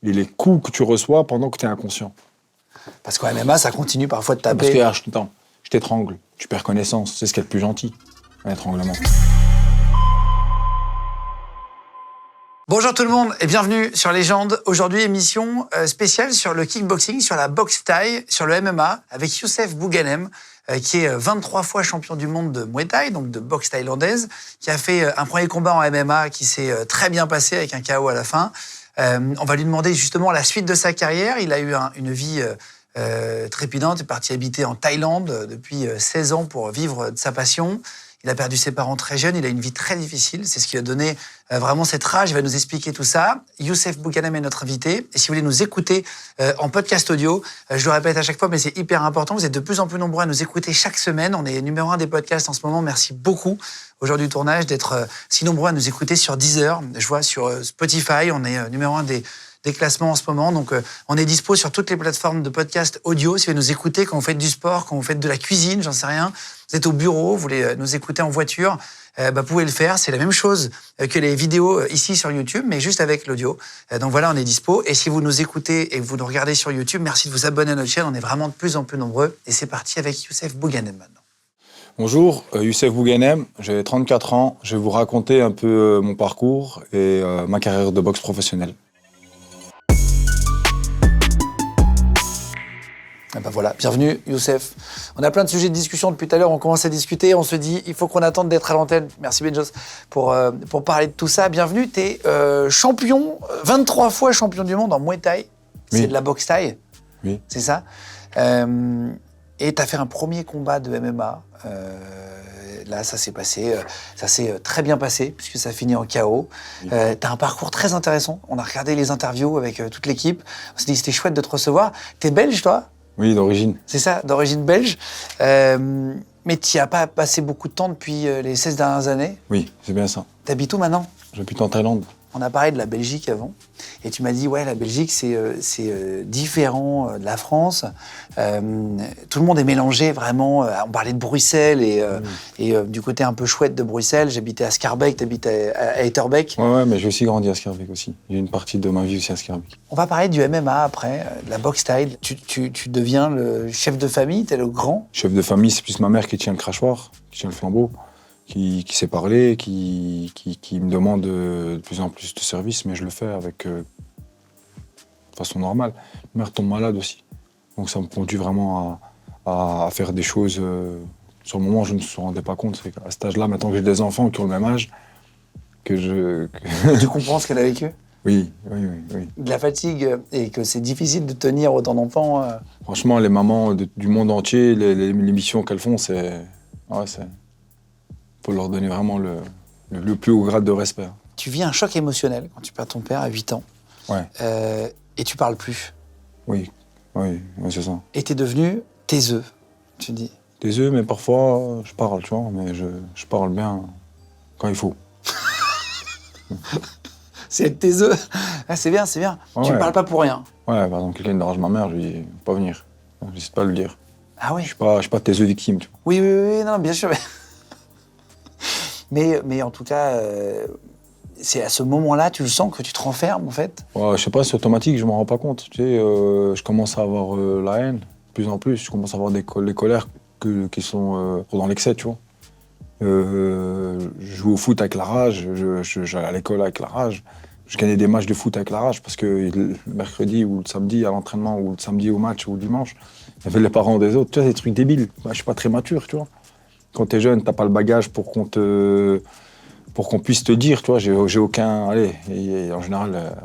et les coups que tu reçois pendant que tu es inconscient. Parce qu'en MMA, ça continue parfois de Parce taper. que je t'étrangle, tu perds connaissance, c'est ce qu'il y a de plus gentil, un étranglement. Bonjour tout le monde et bienvenue sur Légende. Aujourd'hui, émission spéciale sur le kickboxing, sur la boxe thaï, sur le MMA, avec Youssef Bouganem, qui est 23 fois champion du monde de Muay Thai, donc de boxe thaïlandaise, qui a fait un premier combat en MMA qui s'est très bien passé avec un KO à la fin. On va lui demander justement la suite de sa carrière. Il a eu une vie trépidante, il est parti habiter en Thaïlande depuis 16 ans pour vivre de sa passion. Il a perdu ses parents très jeunes, il a une vie très difficile. C'est ce qui lui a donné vraiment cette rage. Il va nous expliquer tout ça. Youssef Bouganem est notre invité. Et si vous voulez nous écouter en podcast audio, je le répète à chaque fois, mais c'est hyper important. Vous êtes de plus en plus nombreux à nous écouter chaque semaine. On est numéro 1 des podcasts en ce moment. Merci beaucoup au jour du tournage d'être si nombreux à nous écouter sur Deezer. Je vois sur Spotify, on est numéro 1 des classements en ce moment. Donc, on est dispo sur toutes les plateformes de podcast audio. Si vous nous écoutez quand vous faites du sport, quand vous faites de la cuisine, j'en sais rien, vous êtes au bureau, vous voulez nous écouter en voiture, vous pouvez le faire. C'est la même chose que les vidéos ici sur YouTube, mais juste avec l'audio. Donc voilà, on est dispo. Et si vous nous écoutez et que vous nous regardez sur YouTube, merci de vous abonner à notre chaîne. On est vraiment de plus en plus nombreux. Et c'est parti avec Youssef Bouganem maintenant. Bonjour, Youssef Bouganem, j'ai 34 ans. Je vais vous raconter un peu mon parcours et ma carrière de boxe professionnelle. Ah ben voilà, bienvenue Youssef. On a plein de sujets de discussion depuis tout à l'heure, on commence à discuter, on se dit il faut qu'on attende d'être à l'antenne. Merci Benjos pour parler de tout ça. Bienvenue, t'es champion, 23 fois champion du monde en Muay Thai. C'est de la boxe thaï. Oui. C'est ça. Et t'as fait un premier combat de MMA. Là, ça s'est très bien passé, puisque ça finit en KO. Oui. T'as un parcours très intéressant. On a regardé les interviews avec toute l'équipe. On s'est dit c'était chouette de te recevoir. T'es belge, toi ? Oui, d'origine. C'est ça, d'origine belge. Mais tu n'y as pas passé beaucoup de temps depuis les 16 dernières années. Oui, c'est bien ça. T'habites où maintenant ? J'habite en Thaïlande. On a parlé de la Belgique avant. Et tu m'as dit, ouais, la Belgique, c'est différent de la France. Tout le monde est mélangé, vraiment. On parlait de Bruxelles et du côté un peu chouette de Bruxelles. J'habitais à Schaerbeek, t'habitais à Etterbeek. Ouais, mais j'ai aussi grandi à Schaerbeek aussi. J'ai une partie de ma vie aussi à Schaerbeek. On va parler du MMA après, de la boxe thaï. Tu deviens le chef de famille, t'es le grand. Chef de famille, c'est plus ma mère qui tient le crachoir, qui tient le flambeau, qui sait parler, qui me demande de plus en plus de services, mais je le fais avec de façon normale. Ma mère tombe malade aussi, donc ça me conduit vraiment à faire des choses. Sur le moment, je ne me rendais pas compte. C'est qu'à cet âge-là, maintenant que j'ai des enfants qui ont le même âge, que Tu comprends ce qu'elle a vécu ? Oui. De la fatigue et que c'est difficile de tenir autant d'enfants. Franchement, les mamans du monde entier, les missions qu'elles font, c'est... faut leur donner vraiment le plus haut grade de respect. Tu vis un choc émotionnel quand tu perds ton père à 8 ans. Ouais. Et tu parles plus. Oui, c'est ça. Et t'es devenu taiseux, tu dis. Taiseux, mais parfois, je parle, tu vois, mais je parle bien quand il faut. C'est être taiseux. Ah, c'est bien. Tu ne parles pas pour rien. Ouais, par exemple, quelqu'un dérange ma mère, je lui dis, pas venir. J'hésite pas à le dire. Ah oui. Je suis pas taiseux victime, tu vois. Oui, non, bien sûr. Mais en tout cas, c'est à ce moment-là, tu le sens que tu te renfermes, en fait. Ouais, je sais pas, c'est automatique, je m'en rends pas compte. Tu sais, je commence à avoir la haine, de plus en plus. Je commence à avoir les colères qui sont dans l'excès, tu vois. Je joue au foot avec la rage, j'allais à l'école avec la rage. Je gagnais des matchs de foot avec la rage parce que le mercredi ou le samedi à l'entraînement ou le samedi au match ou le dimanche, il y avait les parents des autres. Tu vois, des trucs débiles. Je suis pas très mature, tu vois. Quand t'es jeune, t'as pas le bagage pour qu'on puisse te dire, tu vois, j'ai aucun... Allez, et en général,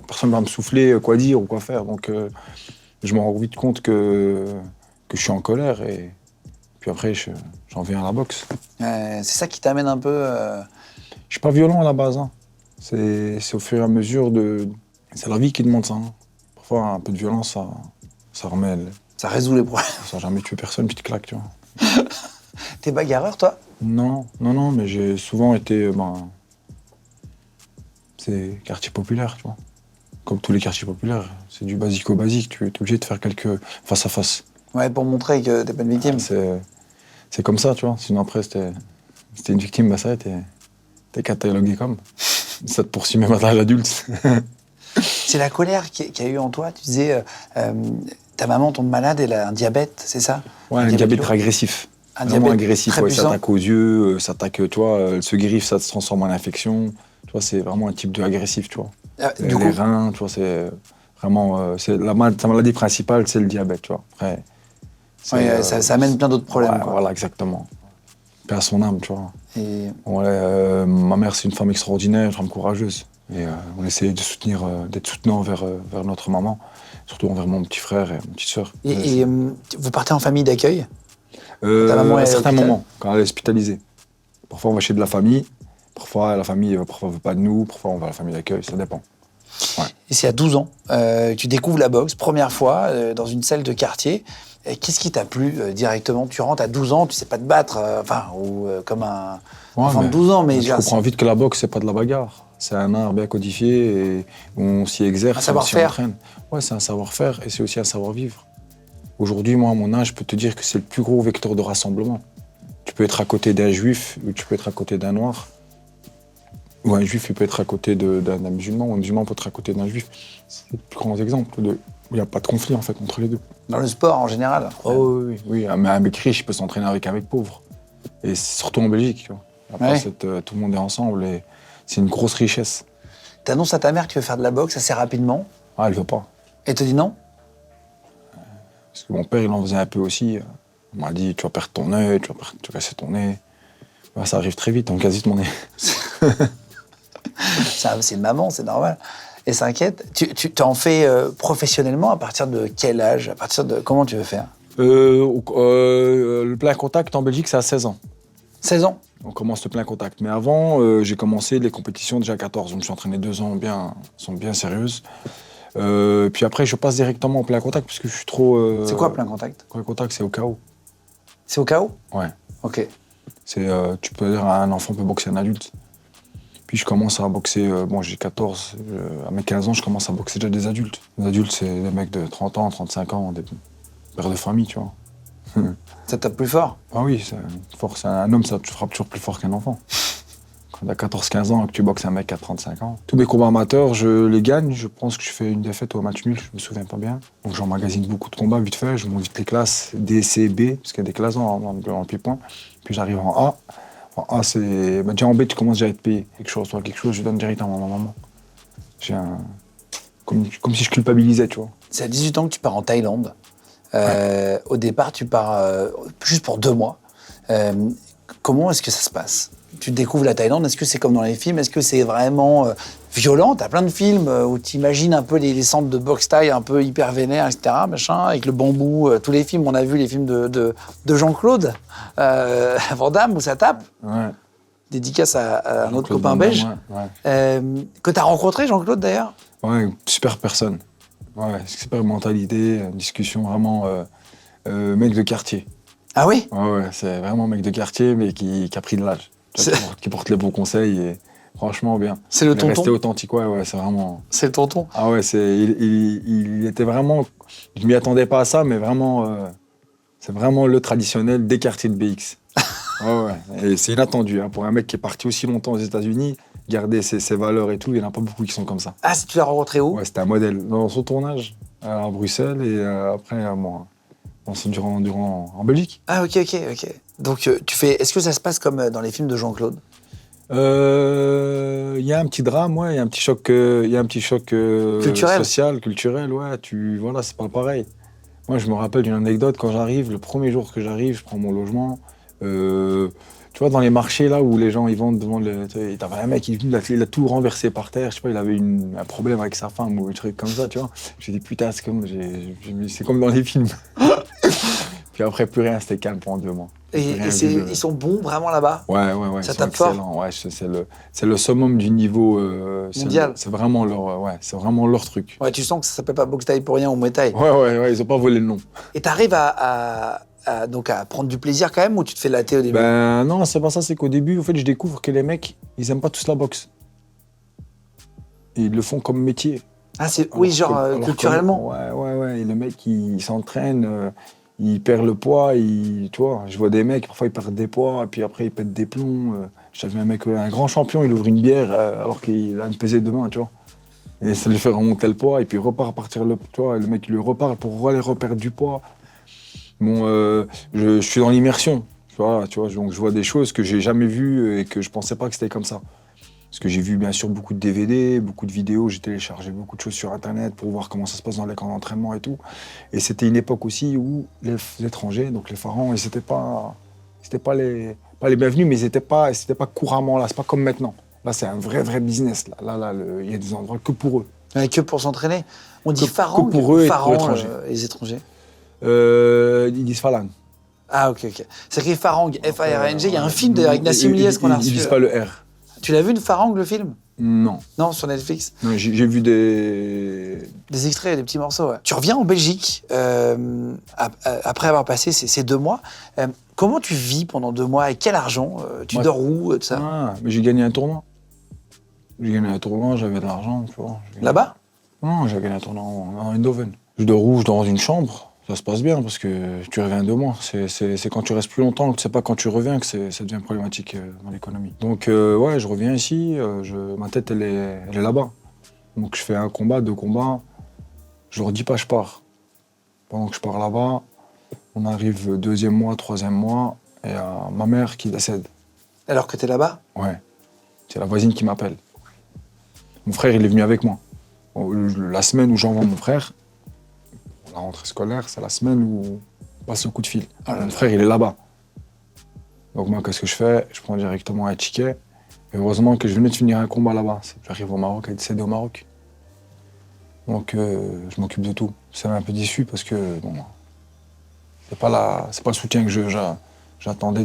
personne ne va me souffler quoi dire ou quoi faire. Donc, je me rends vite compte que je suis en colère et puis après, j'en viens à la boxe. C'est ça qui t'amène un peu... Je suis pas violent à la base, hein. C'est au fur et à mesure de... C'est la vie qui demande ça, hein. Parfois, un peu de violence, ça remet... Ça résout les problèmes. Ça n'a jamais tué personne, puis tu claques, tu vois. T'es bagarreur, toi ? Non, mais j'ai souvent été... c'est quartier populaire, tu vois. Comme tous les quartiers populaires, c'est du basico-basique. Tu es obligé de faire quelques face-à-face. Ouais, pour montrer que t'es pas une victime. C'est comme ça, tu vois. Sinon, après, c'était une victime, ça, t'es catalogué comme. Ça te poursuit même à l'âge adulte. C'est la colère qu'il y a eu en toi. Tu disais, ta maman tombe malade, elle a un diabète, c'est ça? Ouais, un diabète agressif. Un Vraiment diabète agressif, très ouais, puissant. ça attaque aux yeux, ça attaque, tu vois, elle se griffe, ça se transforme en infection. Tu vois, c'est vraiment un type de agressif, tu vois. Du Les coup, reins, tu vois, c'est vraiment... sa maladie principale, c'est le diabète, tu vois. Après, ouais, ça amène plein d'autres problèmes. ouais, Quoi. voilà, exactement. Paix à son âme, tu vois. Et Ouais, ma mère, c'est une femme extraordinaire, une femme courageuse. Et on essaie de soutenir, d'être soutenant vers notre maman, surtout envers mon petit frère et ma petite sœur. vous partez en famille d'accueil? Ta maman À est à certains l'hôpital moments, quand elle est hospitalisée. Parfois, on va chez de la famille. Parfois, la famille parfois veut pas de nous. Parfois, on va à la famille d'accueil. Ça dépend. Ouais. Et c'est à 12 ans, tu découvres la boxe, première fois, dans une salle de quartier. Et qu'est-ce qui t'a plu directement? Tu rentres à 12 ans, tu sais pas te battre, comme un enfant de 12 ans. Mais je comprends vite que la boxe, c'est pas de la bagarre. C'est un art bien codifié et on s'y exerce. Un savoir-faire. Ouais, c'est un savoir-faire et c'est aussi un savoir-vivre. Aujourd'hui, moi, à mon âge, je peux te dire que c'est le plus gros vecteur de rassemblement. Tu peux être à côté d'un juif ou tu peux être à côté d'un noir. Ou un juif, il peut être à côté d'un musulman, ou un musulman peut être à côté d'un juif. C'est le plus grand exemple où il n'y a pas de conflit, en fait, entre les deux. Dans le sport, en général. Oh oui. Mais un mec riche, il peut s'entraîner avec un mec pauvre. Et surtout en Belgique, tu vois. Après, tout le monde est ensemble et c'est une grosse richesse. T'annonces à ta mère que tu veux faire de la boxe assez rapidement. Ah, elle veut pas. Et te dit non? Parce que mon père, il en faisait un peu aussi. Il m'a dit, tu vas perdre ton œil, tu vas casser ton nez. Ouais, ça arrive très vite, on casse vite mon nez. C'est une maman, c'est normal. Et s'inquiète. Tu t'en fais professionnellement à partir de quel âge? À partir de comment tu veux faire? Le plein contact en Belgique, c'est à 16 ans. 16 ans? On commence le plein contact. Mais avant, j'ai commencé les compétitions déjà à 14. Je me suis entraîné 2 ans sont bien sérieuses. Puis après, je passe directement au plein contact parce que je suis trop... C'est quoi plein contact? Plein contact, c'est au KO. C'est au KO? Ouais. Ok. Tu peux dire un enfant peut boxer un adulte. Puis je commence à boxer, j'ai 14, à mes 15 ans, je commence à boxer déjà des adultes. Les adultes, c'est des mecs de 30 ans, 35 ans, des pères de famille, tu vois. Ça tape plus fort? Ah oui, un homme, ça te frappe toujours plus fort qu'un enfant. Quand t'as 14-15 ans et que tu boxes un mec à 35 ans. Tous mes combats amateurs, je les gagne. Je pense que je fais une défaite ou un match nul, je me souviens pas bien. Donc j'emmagasine beaucoup de combats vite fait, je monte vite les classes D, C, B, parce qu'il y a des classes dans le pied-point. Puis j'arrive en A. En A, c'est... déjà en B, tu commences déjà à être payé. Quelque chose, je donne directement à ma maman. Comme si je culpabilisais, tu vois. C'est à 18 ans que tu pars en Thaïlande. Au départ, tu pars juste pour 2 mois. Comment est-ce que ça se passe? Tu découvres la Thaïlande, est-ce que c'est comme dans les films? Est-ce que c'est vraiment violent? T'as plein de films où tu imagines un peu les centres de boxe thaï un peu hyper vénères, etc., machin, avec le bambou. Tous les films, on a vu les films de Jean-Claude Van Damme, où ça tape. Ouais. Dédicace à un autre copain belge. Ouais. Que t'as rencontré, Jean-Claude, d'ailleurs? Ouais, super personne. Ouais, super mentalité, discussion vraiment mec de quartier. Ah oui? Ouais, c'est vraiment mec de quartier, mais qui a pris de l'âge. Qui porte les bons conseils et franchement bien. C'est le tonton? Rester authentique, ouais, c'est vraiment... C'est le tonton? Ah ouais, il était vraiment... Je m'y attendais pas à ça, mais vraiment... c'est vraiment le traditionnel des quartiers de BX. Ouais. Et c'est inattendu, hein, pour un mec qui est parti aussi longtemps aux États-Unis, garder ses valeurs et tout, il n'y en a pas beaucoup qui sont comme ça. Ah, si tu l'as rencontré où? Ouais, c'était un modèle. Dans son tournage, à Bruxelles, et après, moi, en Belgique. Ah, ok. Donc, est-ce que ça se passe comme dans les films de Jean-Claude? Il y a un petit drame, ouais, il y a un petit choc, Culturel. social, culturel, ouais. Voilà, c'est pas pareil. Moi, je me rappelle d'une anecdote, quand j'arrive, le premier jour que j'arrive, je prends mon logement. Tu vois, dans les marchés, là, où les gens, ils vendent devant le... T'avais un mec, il a tout renversé par terre, je sais pas, il avait un problème avec sa femme ou un truc comme ça, tu vois. J'ai dit, putain, c'est comme dans les films. Puis après, plus rien, c'était calme pendant 2 mois. Ils sont bons vraiment là-bas? Ouais. Ça tape fort? Ouais, c'est le summum du niveau mondial. C'est vraiment leur truc. Ouais, tu sens que ça s'appelle pas boxe thaï pour rien ou muay thai. Ouais, ils ont pas volé le nom. Et t'arrives donc à prendre du plaisir quand même, ou tu te fais latter au début? Ben non, c'est pas ça, c'est qu'au début, en fait, je découvre que les mecs, ils aiment pas tous la boxe. Et ils le font comme métier. Ah, culturellement? Ouais. Et le mec, il s'entraîne, il perd le poids, tu vois. Je vois des mecs, parfois ils perdent des poids, et puis après ils pètent des plombs. J'avais un mec, un grand champion, il ouvre une bière alors qu'il a une pesée demain, tu vois. Et ça lui fait remonter le poids, et puis il repart partir tu vois, le mec il lui reparle pour aller reperdre du poids. Bon, je suis dans l'immersion, tu vois, donc je vois des choses que j'ai jamais vues et que je pensais pas que c'était comme ça. Parce que j'ai vu bien sûr beaucoup de DVD, beaucoup de vidéos, j'ai téléchargé beaucoup de choses sur Internet pour voir comment ça se passe dans les camps d'entraînement et tout. Et c'était une époque aussi où les étrangers, donc les pharaons, ils n'étaient pas les bienvenus, mais c'était pas couramment là, c'est pas comme maintenant. Là, c'est un vrai business. Là, il y a des endroits que pour eux. Que pour s'entraîner. On dit Que pharaon pour eux et pour pharaon, les étrangers. Les étrangers. Ils disent Falan. Ah, ok. C'est écrit Farang, F-A-R-A-N-G. Il y a un film avec Nassim Niès qu'on a reçu. Ils disent pas le R. Tu l'as vu, Farang, le film? Non. Non, sur Netflix. Non, j'ai vu des extraits, des petits morceaux, ouais. Tu reviens en Belgique après avoir passé ces 2 mois. Comment tu vis pendant 2 mois? Avec quel argent? Tu dors où, tout ça? Ah, mais j'ai gagné un tournoi. J'avais de l'argent, tu vois. Là-bas? Non, j'ai gagné un tournoi en Eindhoven. Je dors où? Je dors dans une chambre. Ça se passe bien parce que tu reviens 2 mois. C'est quand tu restes plus longtemps, c'est pas quand tu reviens que ça devient problématique dans l'économie. Donc ouais, je reviens ici, ma tête elle est là-bas. Donc je fais un combat, 2 combats, je leur dis pas je pars. Pendant que je pars là-bas, on arrive 2e mois, 3e mois, et ma mère qui décède. Alors que t'es là-bas? Ouais, c'est la voisine qui m'appelle. Mon frère il est venu avec moi. La semaine où j'envoie mon frère, la rentrée scolaire, c'est la semaine où on passe le coup de fil. Mon frère, il est là-bas. Donc moi, qu'est-ce que je fais? Je prends directement un ticket. Et heureusement que je venais de finir un combat là-bas. J'arrive au Maroc, elle est décédée au Maroc. Donc je m'occupe de tout. C'est un peu déçu parce que bon, c'est pas le soutien que j'attendais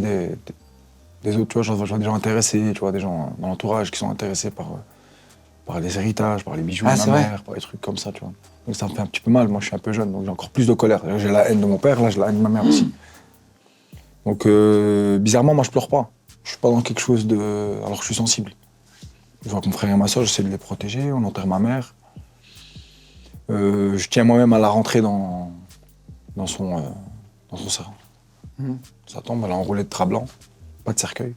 des autres. Tu vois, je vois des gens intéressés, tu vois, des gens dans l'entourage qui sont intéressés par les héritages, par les bijoux de ma mère, par les trucs comme ça, tu vois. Donc ça me fait un petit peu mal, moi je suis un peu jeune, donc j'ai encore plus de colère. J'ai la haine de mon père, là j'ai la haine de ma mère aussi. Donc bizarrement, moi je pleure pas. Je suis pas dans quelque chose de... alors que je suis sensible. Je vois que mon frère et ma soeur, j'essaie de les protéger, on enterre ma mère. Je tiens moi-même à la rentrer dans son sein. Ça tombe, elle a enroulé de drap blanc, pas de cercueil.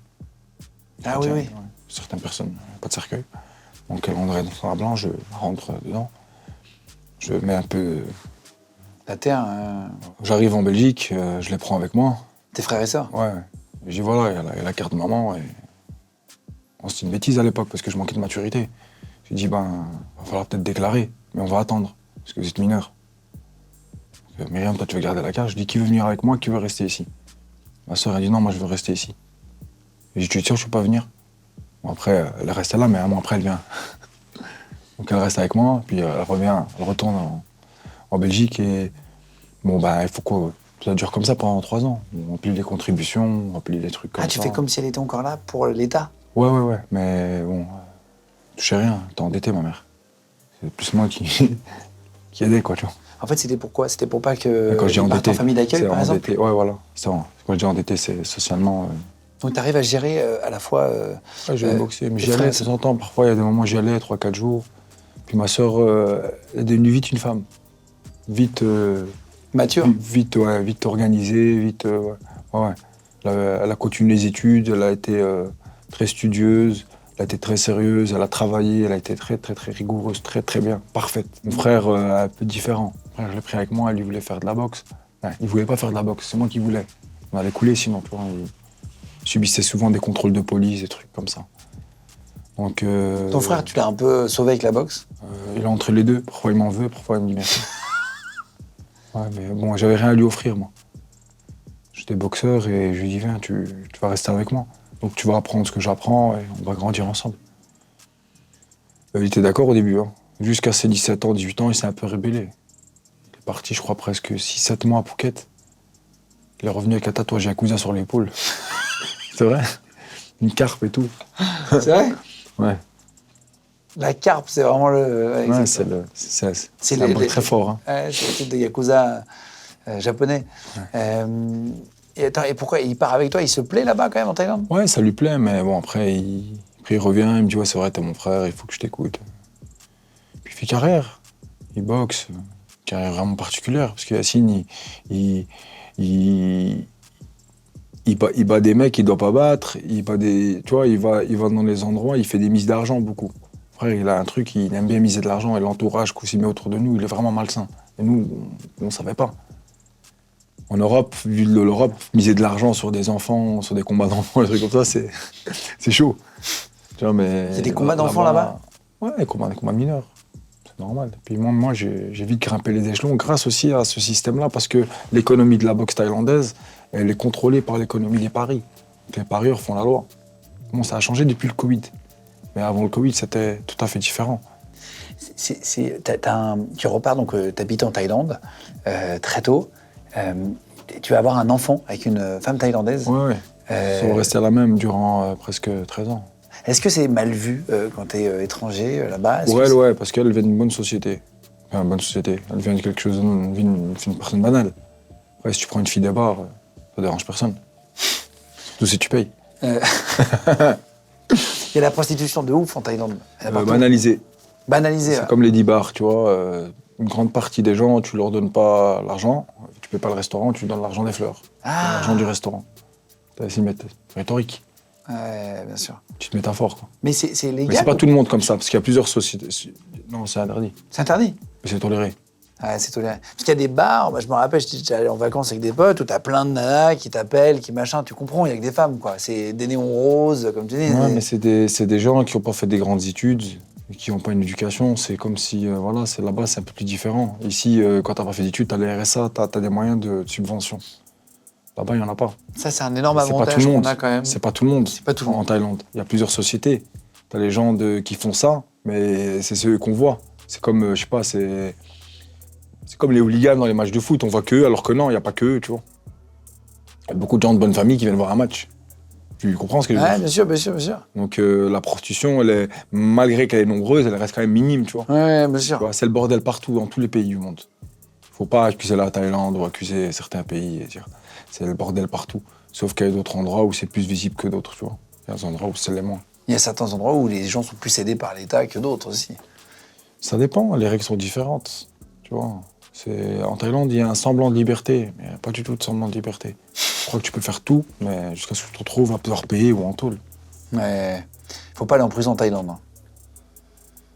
Ah oui, oui. Ouais. Certaines personnes, pas de cercueil. Donc elle rentrait dans son drap blanc, je rentre dedans. Je mets un peu... La terre... J'arrive en Belgique, je les prends avec moi. Tes frères et sœurs? Ouais. Je dis voilà, il y a la carte de maman. Et... Bon, c'était une bêtise à l'époque parce que je manquais de maturité. J'ai dit va falloir peut-être déclarer, mais on va attendre, parce que vous êtes mineur. Myriam, toi tu veux garder la carte? Je dis qui veut venir avec moi, qui veut rester ici? Ma soeur a dit non, moi je veux rester ici. Et j'ai dit tu es sûr que je peux pas venir? Bon, après, elle reste là, mais un mois après elle vient. Donc elle reste avec moi, puis elle revient, elle retourne en Belgique et bon il faut que ça dure comme ça pendant 3 ans. On remplit les contributions, on remplit les trucs comme ça. Ah, tu fais comme si elle était encore là pour l'État? Ouais, mais bon, je sais rien, t'es endetté ma mère. C'est plus moi qui aidait quoi, tu vois. En fait, c'était pourquoi? C'était pour pas que quand j'ai endetté, en famille d'accueil, par exemple? Ouais, voilà, c'est vrai. Quand je dis endetté, c'est socialement... Donc tu arrives à gérer à la fois... Ouais, je vais boxer, mais j'y allais de temps en temps. Parfois, il y a des moments où j'y allais 3-4 jours. Puis ma soeur, elle est devenue vite une femme. Vite... mature? Vite organisée, vite... ouais. Elle a continué les études, elle a été très studieuse, elle a été très sérieuse, elle a travaillé, elle a été très rigoureuse, très bien, parfaite. Mon frère, un peu différent. Mon frère, je l'ai pris avec moi, lui voulait faire de la boxe. Ouais, il voulait pas faire de la boxe, c'est moi qui voulais. On allait couler sinon, tu vois. Il subissait souvent des contrôles de police, des trucs comme ça. Donc, ton frère, tu l'as un peu sauvé avec la boxe? Il est entre les deux. Parfois il m'en veut, parfois il me dit merci. Ouais, mais bon, j'avais rien à lui offrir, moi. J'étais boxeur et je lui dis viens, tu vas rester avec moi. Donc tu vas apprendre ce que j'apprends et on va grandir ensemble. Il était d'accord au début. Hein. Jusqu'à ses 17 ans, 18 ans, il s'est un peu rébellé. Il est parti, je crois, presque 6-7 mois à Phuket. Il est revenu avec un tatouage Yakuza sur l'épaule. C'est vrai? Une carpe et tout. C'est vrai? Ouais. La carpe, c'est vraiment le... Ouais, c'est un bruit très fort. Hein. Ouais, c'est le truc de Yakuza japonais. Ouais. Et pourquoi il part avec toi? Il se plaît là-bas quand même en Thaïlande? Ouais, ça lui plaît, mais bon, après il revient, il me dit ouais, c'est vrai, t'es mon frère, il faut que je t'écoute. Puis il fait carrière. Il boxe. Carrière vraiment particulière, parce que Yacine, il bat des mecs qu'il doit pas battre, tu vois, il va dans les endroits, il fait des mises d'argent beaucoup. frère, il a un truc, il aime bien miser de l'argent et l'entourage qu'on s'y met autour de nous, il est vraiment malsain. Et nous, on ne savait pas. En Europe, vu de l'Europe, miser de l'argent sur des enfants, sur des combats d'enfants, des trucs comme ça, c'est chaud. Tu vois, mais Il y a des combats d'enfants là-bas? Ouais, des combats mineurs. C'est normal. Puis moi j'ai vite grimpé les échelons grâce aussi à ce système-là, parce que l'économie de la boxe thaïlandaise, elle est contrôlée par l'économie des paris. Les parieurs font la loi. Bon, ça a changé depuis le Covid. Mais avant le Covid, c'était tout à fait différent. Tu repars, donc tu habites en Thaïlande très tôt. Tu vas avoir un enfant avec une femme thaïlandaise. Ouais. Ça va rester la même durant presque 13 ans. Est-ce que c'est mal vu quand tu es étranger là-bas? Pour elle, ouais, parce qu'elle vient d'une bonne société. Enfin, bonne société. Elle vient de quelque chose, une personne banale. Après, si tu prends une fille des bars, ça dérange personne. Surtout si tu payes. Il y a la prostitution de ouf en Thaïlande. Banalisée. Banalisée. C'est comme les 10 bars, tu vois. Une grande partie des gens, tu leur donnes pas l'argent, tu payes pas le restaurant, tu donnes l'argent des fleurs. L'argent du restaurant. C'est rhétorique. Ouais, bien sûr. Petite métaphore, quoi. Mais c'est légal? Mais c'est pas tout le monde comme ça, parce qu'il y a plusieurs sociétés. Non, c'est interdit. C'est interdit? Mais c'est toléré. Ouais, c'est toléré. Parce qu'il y a des bars, je me rappelle, j'étais allé en vacances avec des potes où t'as plein de nanas qui t'appellent, qui machin, tu comprends, il y a que des femmes, quoi. C'est des néons roses, comme tu dis. Ouais, mais c'est des gens qui n'ont pas fait des grandes études, qui n'ont pas une éducation. C'est comme si, voilà, là-bas, c'est un peu plus différent. Ici, quand t'as pas fait d'études, t'as les RSA, t'as des moyens de subvention. Là-bas, il n'y en a pas. Ça, c'est un énorme C'est pas avantage tout le monde. qu'on a quand même. C'est pas tout le monde. C'est pas tout le monde. En Thaïlande. Il y a plusieurs sociétés. T'as les gens qui font ça, mais c'est ceux qu'on voit. C'est comme, je sais pas, c'est comme les hooligans dans les matchs de foot. On voit qu'eux, alors que non, il n'y a pas qu'eux, tu vois. Il y a beaucoup de gens de bonne famille qui viennent voir un match. Tu comprends ce que je veux dire? Ouais, bien sûr, bien sûr, bien sûr. Donc la prostitution, malgré qu'elle est nombreuse, elle reste quand même minime, tu vois. Ouais, bien sûr. C'est le bordel partout, dans tous les pays du monde. Faut pas accuser la Thaïlande ou accuser certains pays et dire c'est le bordel partout. Sauf qu'il y a d'autres endroits où c'est plus visible que d'autres, tu vois. Il y a des endroits où c'est les moins. Il y a certains endroits où les gens sont plus aidés par l'État que d'autres aussi. Ça dépend, les règles sont différentes, tu vois. En Thaïlande, il y a un semblant de liberté, mais il n'y a pas du tout de semblant de liberté. Je crois que tu peux faire tout, mais jusqu'à ce que tu te retrouves à devoir payer ou en tôle. Mais faut pas aller en prison en Thaïlande. Hein.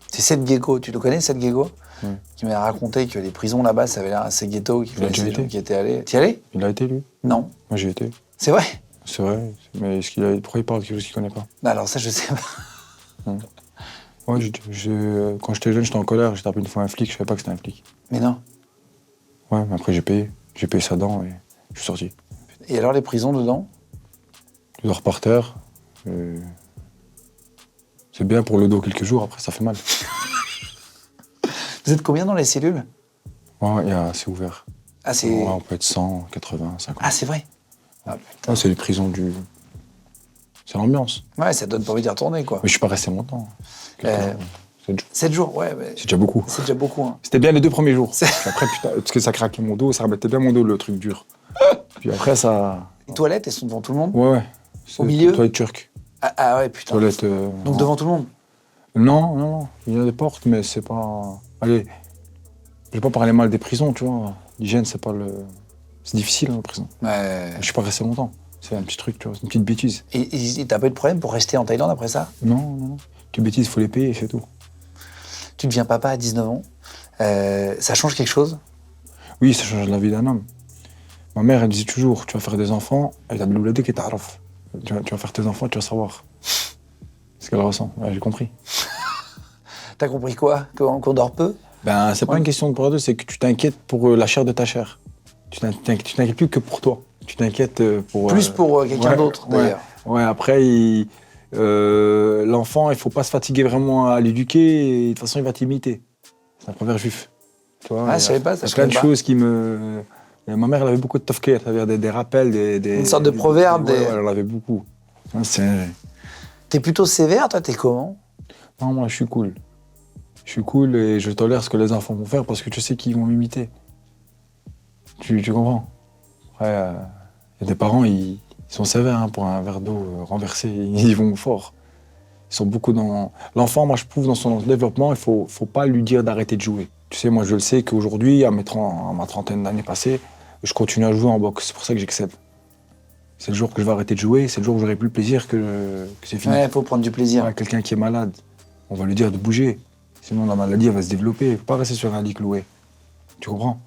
C'est Seth Gecko, tu le connais, Seth Gecko? Oui. Qui m'a raconté que les prisons là-bas, ça avait l'air assez ghetto, qu'il connaissait déjà des gens été. qui étaient allés. T'y allais? Il a été, lui? Non. Moi, j'y étais. C'est vrai? C'est vrai, mais pourquoi il parle de quelque chose qu'il connaît pas? Alors ça, je sais pas. Ouais, quand j'étais jeune, j'étais en colère, j'ai tapé une fois un flic, je savais pas que c'était un flic. Mais non. Ouais, mais après j'ai payé sa dent et je suis sorti. Et alors les prisons dedans? Je dors par terre. C'est bien pour le dos quelques jours, après ça fait mal. Vous êtes combien dans les cellules? Ouais, c'est ouvert. Ah, c'est... Ouais, on peut être 100, 80, 50. Ah, c'est vrai? Ah, putain. Ouais, c'est les prisons du... C'est l'ambiance. Ouais, ça donne pas envie d'y retourner, quoi. Mais je suis pas resté longtemps. 7 jours, ouais. Mais... C'est déjà beaucoup. C'est déjà beaucoup, hein. C'était bien les 2 premiers jours. Puis après, putain, parce que ça craquait mon dos, ça remettait bien mon dos, le truc dur. Puis après, ça... Les toilettes, elles sont devant tout le monde? Ouais. Au milieu? Toilette turque. Ah ouais, putain. Toilette... Donc devant tout le monde? Non. Il y a des portes, mais c'est pas... Allez, je vais pas parler mal des prisons, tu vois. L'hygiène, c'est pas le... C'est difficile, hein, la prison. Ouais. Je suis pas resté longtemps. C'est un petit truc, tu vois, c'est une petite bêtise. Et t'as pas eu de problème pour rester en Thaïlande après ça? Non. Tu bêtises, faut les payer et c'est tout. Tu deviens papa à 19 ans. Ça change quelque chose? Oui, ça change la vie d'un homme. Ma mère, elle disait toujours, tu vas faire des enfants, elle a de qui t'arraf. Tu vas faire tes enfants, tu vas savoir. C'est ce qu'elle ressent. Ouais, j'ai compris. T'as compris quoi? Qu'on dort peu? Ben, c'est pas une question de pour deux, c'est que tu t'inquiètes pour la chair de ta chair. Tu t'inquiètes plus que pour toi. Tu t'inquiètes pour... Plus pour quelqu'un d'autre, d'ailleurs. Ouais, après, l'enfant, il faut pas se fatiguer vraiment à l'éduquer, et de toute façon, il va t'imiter. C'est un proverbe juif. Tu vois, je savais pas ça. Il y a plein de choses qui me... Ma mère, elle avait beaucoup de tafkir, c'est-à-dire des rappels, une sorte de proverbe. Ouais, elle en avait beaucoup. T'es plutôt sévère, toi, t'es comment? Non, moi, je suis cool. Je suis cool et je tolère ce que les enfants vont faire parce que tu sais qu'ils vont m'imiter. Tu comprends? Après, y a des parents, ils sont sévères hein, pour un verre d'eau renversé, ils vont fort. Ils sont beaucoup dans... L'enfant, moi, je trouve, dans son développement, il faut pas lui dire d'arrêter de jouer. Tu sais, moi, je le sais qu'aujourd'hui, à ma trentaine d'années passées, je continue à jouer en boxe. C'est pour ça que j'excelle. C'est le jour que je vais arrêter de jouer, c'est le jour où j'aurai plus le plaisir que c'est fini. Ouais, faut prendre du plaisir. Ouais, quelqu'un qui est malade. on va lui dire de bouger. Sinon, la maladie, elle va se développer. Il ne faut pas rester sur un lit cloué. Tu comprends?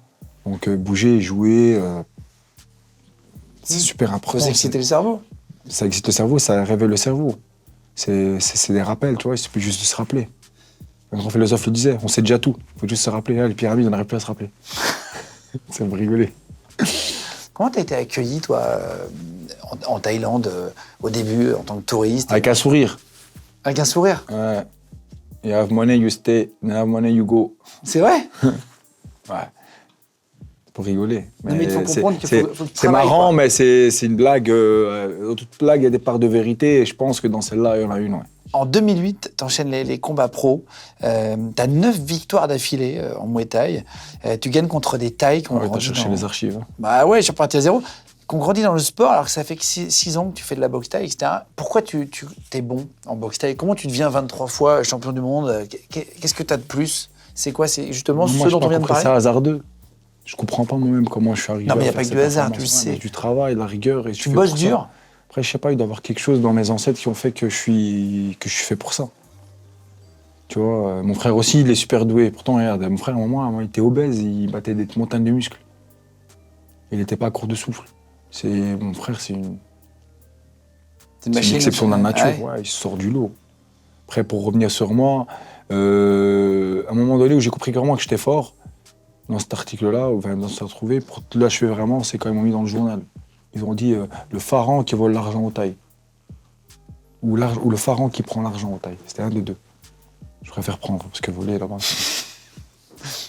Donc, bouger, jouer, c'est super important. Faut s'exciter le cerveau. Ça excite le cerveau, ça réveille le cerveau. C'est des rappels, tu vois, il suffit juste de se rappeler. Un grand philosophe le disait, on sait déjà tout. Il faut juste se rappeler. Là, les pyramides, on n'arrive plus à se rappeler. Ça me rigolait. Comment t'as été accueilli, toi, en Thaïlande, au début, en tant que touriste? Avec un sourire. Avec un sourire? Ouais. You have money, you stay. You have money, you go. C'est vrai? Ouais. Pour rigoler. Non, mais il faut comprendre qu'il faut que tu c'est travailles, marrant, quoi. mais c'est une blague. Dans toute blague, il y a des parts de vérité. Et je pense que dans celle-là, il y en a une, ouais. En 2008, t'enchaînes les combats pro. T'as 9 victoires d'affilée en Muay Thai. Tu gagnes contre des Thaïs qui ont Ouais, t'as grandi cherché dans... les archives. Bah ouais, je suis reparti à zéro. Qu'on grandit dans le sport, alors que ça fait que 6 ans que tu fais de la boxe thaï, etc. Pourquoi tu t'es bon en boxe thaï? Comment tu deviens 23 fois champion du monde? Qu'est-ce que tu as de plus? C'est quoi? C'est justement Moi, ce dont on vient de c'est parler? hasardeux. Je comprends pas moi-même comment je suis arrivé. Non, mais il n'y a à pas faire que du cette hasard, tu le performance. Ouais, sais. mais du travail, de la rigueur. Et Tu bosses dur? Après, je sais pas, il doit y avoir quelque chose dans mes ancêtres qui ont fait que je suis fait pour ça. Tu vois, mon frère aussi, il est super doué. Pourtant, regarde, mon frère, à un moment, il était obèse, il battait des montagnes de muscles. Il n'était pas à court de souffle. Mon frère, c'est une exception de la nature. Ouais. Ouais, il sort du lot. Après, pour revenir sur moi, à un moment donné où j'ai compris clairement que j'étais fort, dans cet article-là, dans ce retrouvé, pour te l'achever vraiment, c'est quand ils m'ont mis dans le journal. Ils ont dit le pharaon qui vole l'argent au Thaï. Ou le pharaon qui prend l'argent au Thaï. C'était un des deux. Je préfère prendre, parce que voler là-bas.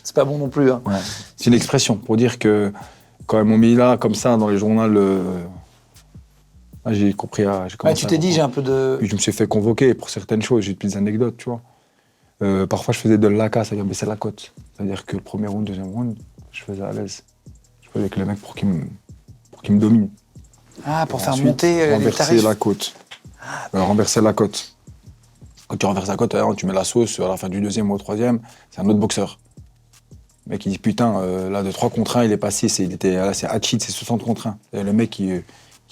C'est pas bon non plus. Hein. Ouais. C'est une expression pour dire que quand ils m'ont mis là, comme ça, dans les journaux, j'ai compris à. Ouais, tu t'es dit, j'ai un peu de. Puis je me suis fait convoquer pour certaines choses, j'ai des petites anecdotes, tu vois. Parfois, je faisais de l'aka, c'est-à-dire baisser la cote. C'est-à-dire que le premier round, deuxième round, je faisais à l'aise. Je faisais avec le mec pour qu'il me domine. Ah, pour faire Ensuite, monter les renverser tarifs. la côte. Renverser la côte. Quand tu renverses la côte, tu mets la sauce à la fin du deuxième ou au troisième, c'est un autre boxeur. Le mec, il dit putain, là, de 3 contre 1, il est passé, c'est Hatchit, c'est 60 contre 1. Et le mec qui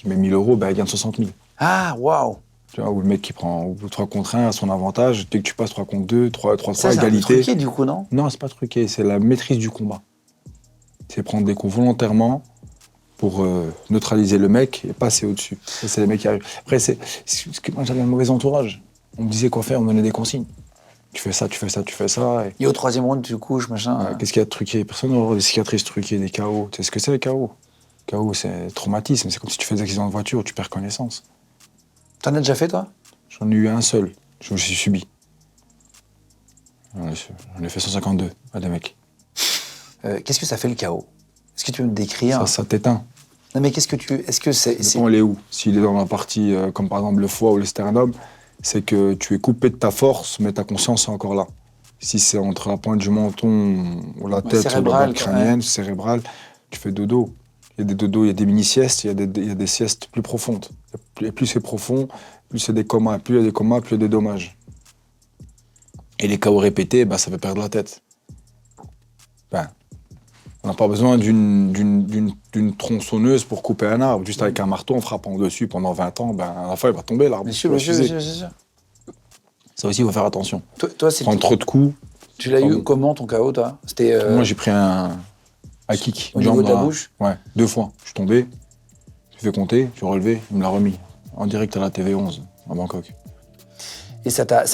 met 1000 €, il gagne 60 000. Ah, waouh. Tu vois, ou le mec qui prend 3 contre 1 à son avantage, dès que tu passes 3 contre 2, 3 Ça, c'est un peu égalité. truqué, du coup, non? Non, c'est pas truqué, c'est la maîtrise du combat. C'est prendre des coups volontairement pour neutraliser le mec et passer au-dessus. Ça, c'est les mecs qui arrivent. Après, moi, j'avais un mauvais entourage. On me disait quoi faire, on me donnait des consignes. Tu fais ça, tu fais ça, tu fais ça. Et au troisième round, tu couches, machin. Qu'est-ce qu'il y a de truqué? Personne n'aura des cicatrices truquées, des KO. Tu sais ce que c'est, les KO? KO, c'est traumatisme. C'est comme si tu fais des accidents de voiture, tu perds connaissance. T'en as déjà fait, toi? J'en ai eu un seul. Je me suis subi. J'en ai fait 152 à des mecs. Qu'est-ce que ça fait, le chaos? Est-ce que tu peux me décrire? Ça t'éteint. Non, mais qu'est-ce que tu... Est-ce que c'est... Ça dépend, il est où. S'il est dans la partie, comme par exemple le foie ou le sternum, c'est que tu es coupé de ta force, mais ta conscience est encore là. Si c'est entre la pointe du menton ou la tête ou la bande crânienne, cérébrale, tu fais dodo. Il y a des dodos, il y a des mini-siestes, il y a des siestes plus profondes. Et plus c'est profond, plus c'est des comas. Plus il y a des comas, plus il y a des dommages. Et les KO répétés, ça fait perdre la tête. On n'a pas besoin d'une tronçonneuse pour couper un arbre. Juste avec un marteau, en frappant dessus pendant 20 ans, à la fin, il va tomber l'arbre. Bien sûr. Ça aussi, il faut faire attention. Toi, c'est... Prendre trop de coups. Tu l'as eu comment, ton KO, toi? C'était... Moi, j'ai pris un kick. Au niveau de la bouche? Ouais, 2 fois. Je suis tombé, je fait compter, je suis relevé, il me l'a remis. En direct à la TV11, à Bangkok. Et ça t'a...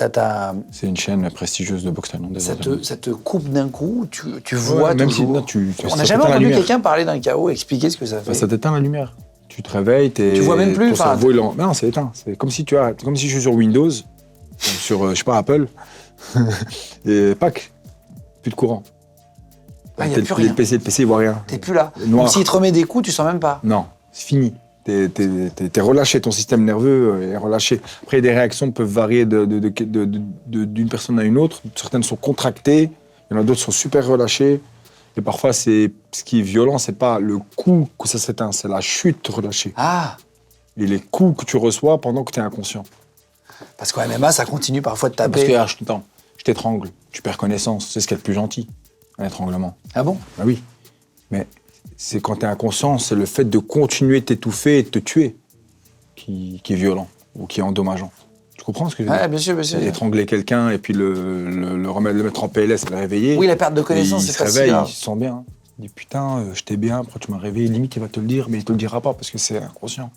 C'est une chaîne prestigieuse de boxe thaïlandaise. Ça te coupe d'un coup, tu vois même toujours... si On n'a jamais entendu quelqu'un parler d'un KO, expliquer ce que ça fait. Ça t'éteint la lumière. Tu te réveilles, tu vois même plus, ton cerveau, non, c'est éteint. C'est comme si je suis sur Windows, sur, je sais pas, Apple, et pack, plus de courant. Il n'y a plus rien. Le PC, il voit rien. T'es plus là. Noir. Donc s'il te remet des coups, tu sens même pas. Non, c'est fini. T'es relâché, ton système nerveux est relâché. Après, des réactions peuvent varier d'une personne à une autre. Certaines sont contractées, il y en a d'autres qui sont super relâchées. Et parfois, ce qui est violent, c'est pas le coup que ça s'éteint, c'est la chute relâchée. Ah! Et les coups que tu reçois pendant que tu es inconscient. Parce qu'en MMA, ça continue parfois de taper. Parce que, je t'étrangle, tu perds connaissance. C'est ce qu'il y a de plus gentil, un étranglement. Ah bon? Ah oui. Mais c'est quand tu es inconscient, c'est le fait de continuer de t'étouffer et de te tuer qui est violent ou qui est endommageant. Tu comprends ce que je veux dire? Ouais, bien sûr, bien sûr. C'est étrangler quelqu'un et puis le mettre en PLS, le réveiller. Oui, la perte de connaissance, c'est il se pas si réveille, grave. il se sent bien. Il dit putain, j'étais bien, pourquoi tu m'as réveillé? Limite, il va te le dire, mais il te le dira pas parce que c'est inconscient.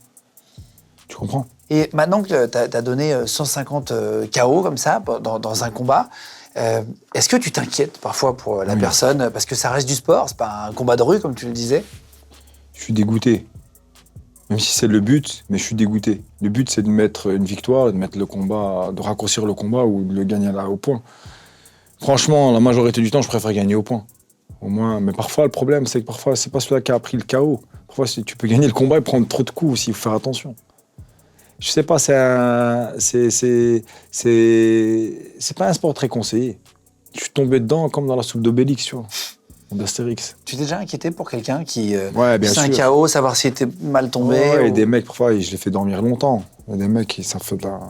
Tu comprends? Et maintenant que tu as donné 150 KO comme ça dans un combat, est-ce que tu t'inquiètes parfois pour la personne? Parce que ça reste du sport, c'est pas un combat de rue comme tu le disais. Je suis dégoûté. Même si c'est le but, mais je suis dégoûté. Le but, c'est de mettre une victoire, de mettre le combat, de raccourcir le combat ou de le gagner là au point. Franchement, la majorité du temps, je préfère gagner au point. Au moins, mais parfois, le problème, c'est que parfois, c'est pas celui-là qui a pris le KO. Parfois, tu peux gagner le combat et prendre trop de coups aussi, il faut faire attention. Je sais pas, c'est pas un sport très conseillé. Je suis tombé dedans comme dans la soupe d'Obélix, tu vois, d'Astérix. Tu t'es déjà inquiété pour quelqu'un qui Ouais, bien c'est un sûr. KO, savoir s'il était mal tombé Ouais, ou- et des mecs, parfois, je les fais dormir longtemps. Il y a des mecs, ça fait de la...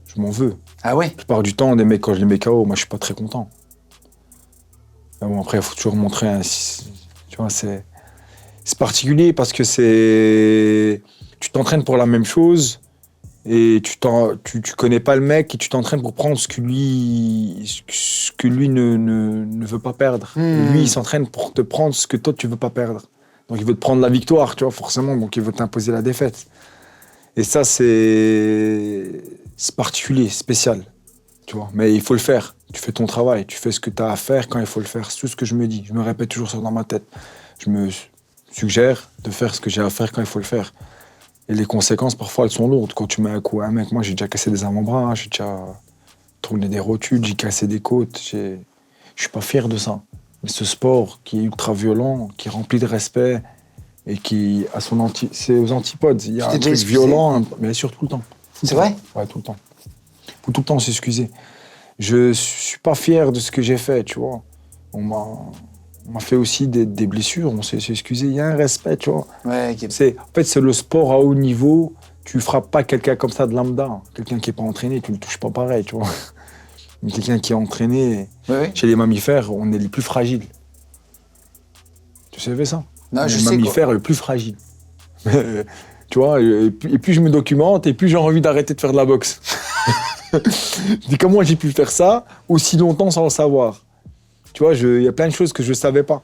Je m'en veux. Ah oui. La plupart du temps, des mecs, quand je les mets KO, moi, je suis pas très content. Mais bon, après, il faut toujours montrer un... Tu vois, c'est particulier parce que c'est... Tu t'entraînes pour la même chose et tu connais pas le mec et tu t'entraînes pour prendre ce que lui ne veut pas perdre. Et lui, il s'entraîne pour te prendre ce que toi, tu veux pas perdre. Donc, il veut te prendre la victoire, tu vois, forcément. Donc, il veut t'imposer la défaite. Et ça, c'est particulier, spécial, tu vois. Mais il faut le faire. Tu fais ton travail, tu fais ce que tu as à faire quand il faut le faire. C'est tout ce que je me dis. Je me répète toujours ça dans ma tête. Je me suggère de faire ce que j'ai à faire quand il faut le faire. Et les conséquences, parfois, elles sont lourdes. Quand tu mets un coup à un mec, moi, j'ai déjà cassé des avant-bras, j'ai déjà tourné des rotules, j'ai cassé des côtes. Je suis pas fier de ça. Mais ce sport qui est ultra violent, qui est rempli de respect et qui a c'est aux antipodes. Il y a Tu t'es un déjà truc excusé? violent, bien sûr, tout le temps. C'est vrai? Ouais, tout le temps. Faut tout le temps s'excuser. Je suis pas fier de ce que j'ai fait, tu vois. On m'a fait aussi des blessures, on s'est excusé. Il y a un respect, tu vois. Ouais, En fait, c'est le sport à haut niveau. Tu frappes pas quelqu'un comme ça de lambda. Quelqu'un qui est pas entraîné, tu le touches pas pareil, tu vois. Mais quelqu'un qui est entraîné, ouais. chez les mammifères, on est les plus fragiles. Tu savais ça? Non, je Les sais mammifères les plus fragiles. Tu vois, et plus je me documente, et plus j'ai envie d'arrêter de faire de la boxe. Je dis comment j'ai pu faire ça aussi longtemps sans le savoir. Tu vois, il y a plein de choses que je ne savais pas.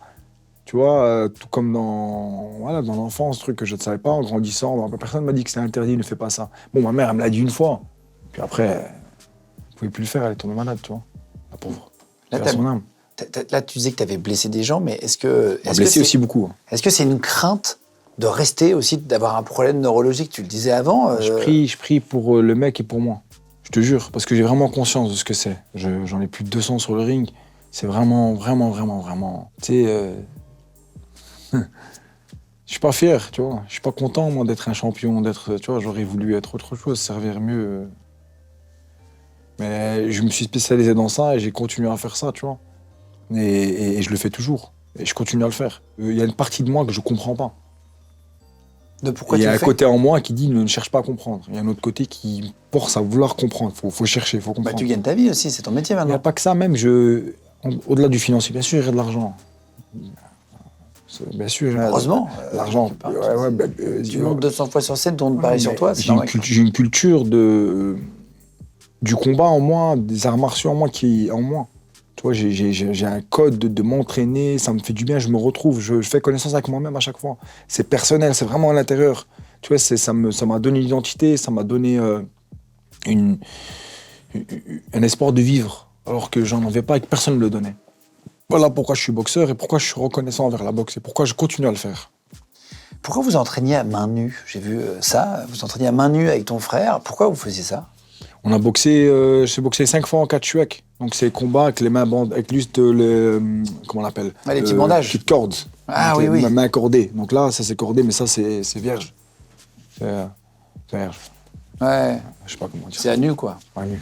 Tu vois, tout comme dans l'enfance, truc que je ne savais pas, en grandissant, personne ne m'a dit que c'était interdit, ne fais pas ça. Bon, ma mère, elle me l'a dit une fois. Puis après, elle ne pouvait plus le faire, elle est tombée malade, tu vois. La pauvre. Là, Elle a son âme. Là, tu disais que tu avais blessé des gens, mais est-ce que... Elle a blessé aussi beaucoup. Est-ce que c'est une crainte de rester aussi, d'avoir un problème neurologique? Tu le disais avant. Je prie pour le mec et pour moi. Je te jure, parce que j'ai vraiment conscience de ce que c'est. J'en ai plus de 200 sur le ring. C'est vraiment, vraiment, vraiment, vraiment... Tu sais... Je suis pas fier, tu vois. Je suis pas content, moi, d'être un champion, tu vois, j'aurais voulu être autre chose, servir mieux. Mais je me suis spécialisé dans ça et j'ai continué à faire ça, tu vois. Et je le fais toujours. Et je continue à le faire. Il y a une partie de moi que je comprends pas. De pourquoi Il y tu a le un fais? côté en moi qui dit ne cherche pas à comprendre. Il y a un autre côté qui me force à vouloir comprendre. Faut chercher, faut Bah, comprendre. tu gagnes ta vie aussi, c'est ton métier Il n'y a maintenant. pas que ça, même. Au-delà du financier, bien sûr, il y a de l'argent. Bien sûr. Heureusement. L'argent. Tu montes 200 fois sur scène, tourne pareil sur toi, c'est normal. J'ai une culture du combat en moi, des arts martiaux en moi qui est en moi. Tu vois, j'ai un code de m'entraîner, ça me fait du bien, je me retrouve, je fais connaissance avec moi-même à chaque fois. C'est personnel, c'est vraiment à l'intérieur. Tu vois, ça m'a donné une identité, ça m'a donné un espoir de vivre, alors que j'en avais pas et que personne ne me le donnait. Voilà pourquoi je suis boxeur et pourquoi je suis reconnaissant envers la boxe et pourquoi je continue à le faire. Pourquoi vous entraîniez à main nue? J'ai vu ça, vous entraîniez à main nue avec ton frère. Pourquoi vous faisiez ça? On a boxé, j'ai boxé 5 fois en 4 chuecs. Donc c'est combat avec les mains bandées, avec juste comment on l'appelle? Les petits bandages. Petites cordes. Ah donc, oui. Les mains cordées. Donc là, ça c'est cordé, mais ça c'est vierge. C'est vierge. Ouais. Je sais pas comment dire. C'est à nu, quoi. Ouais, nu.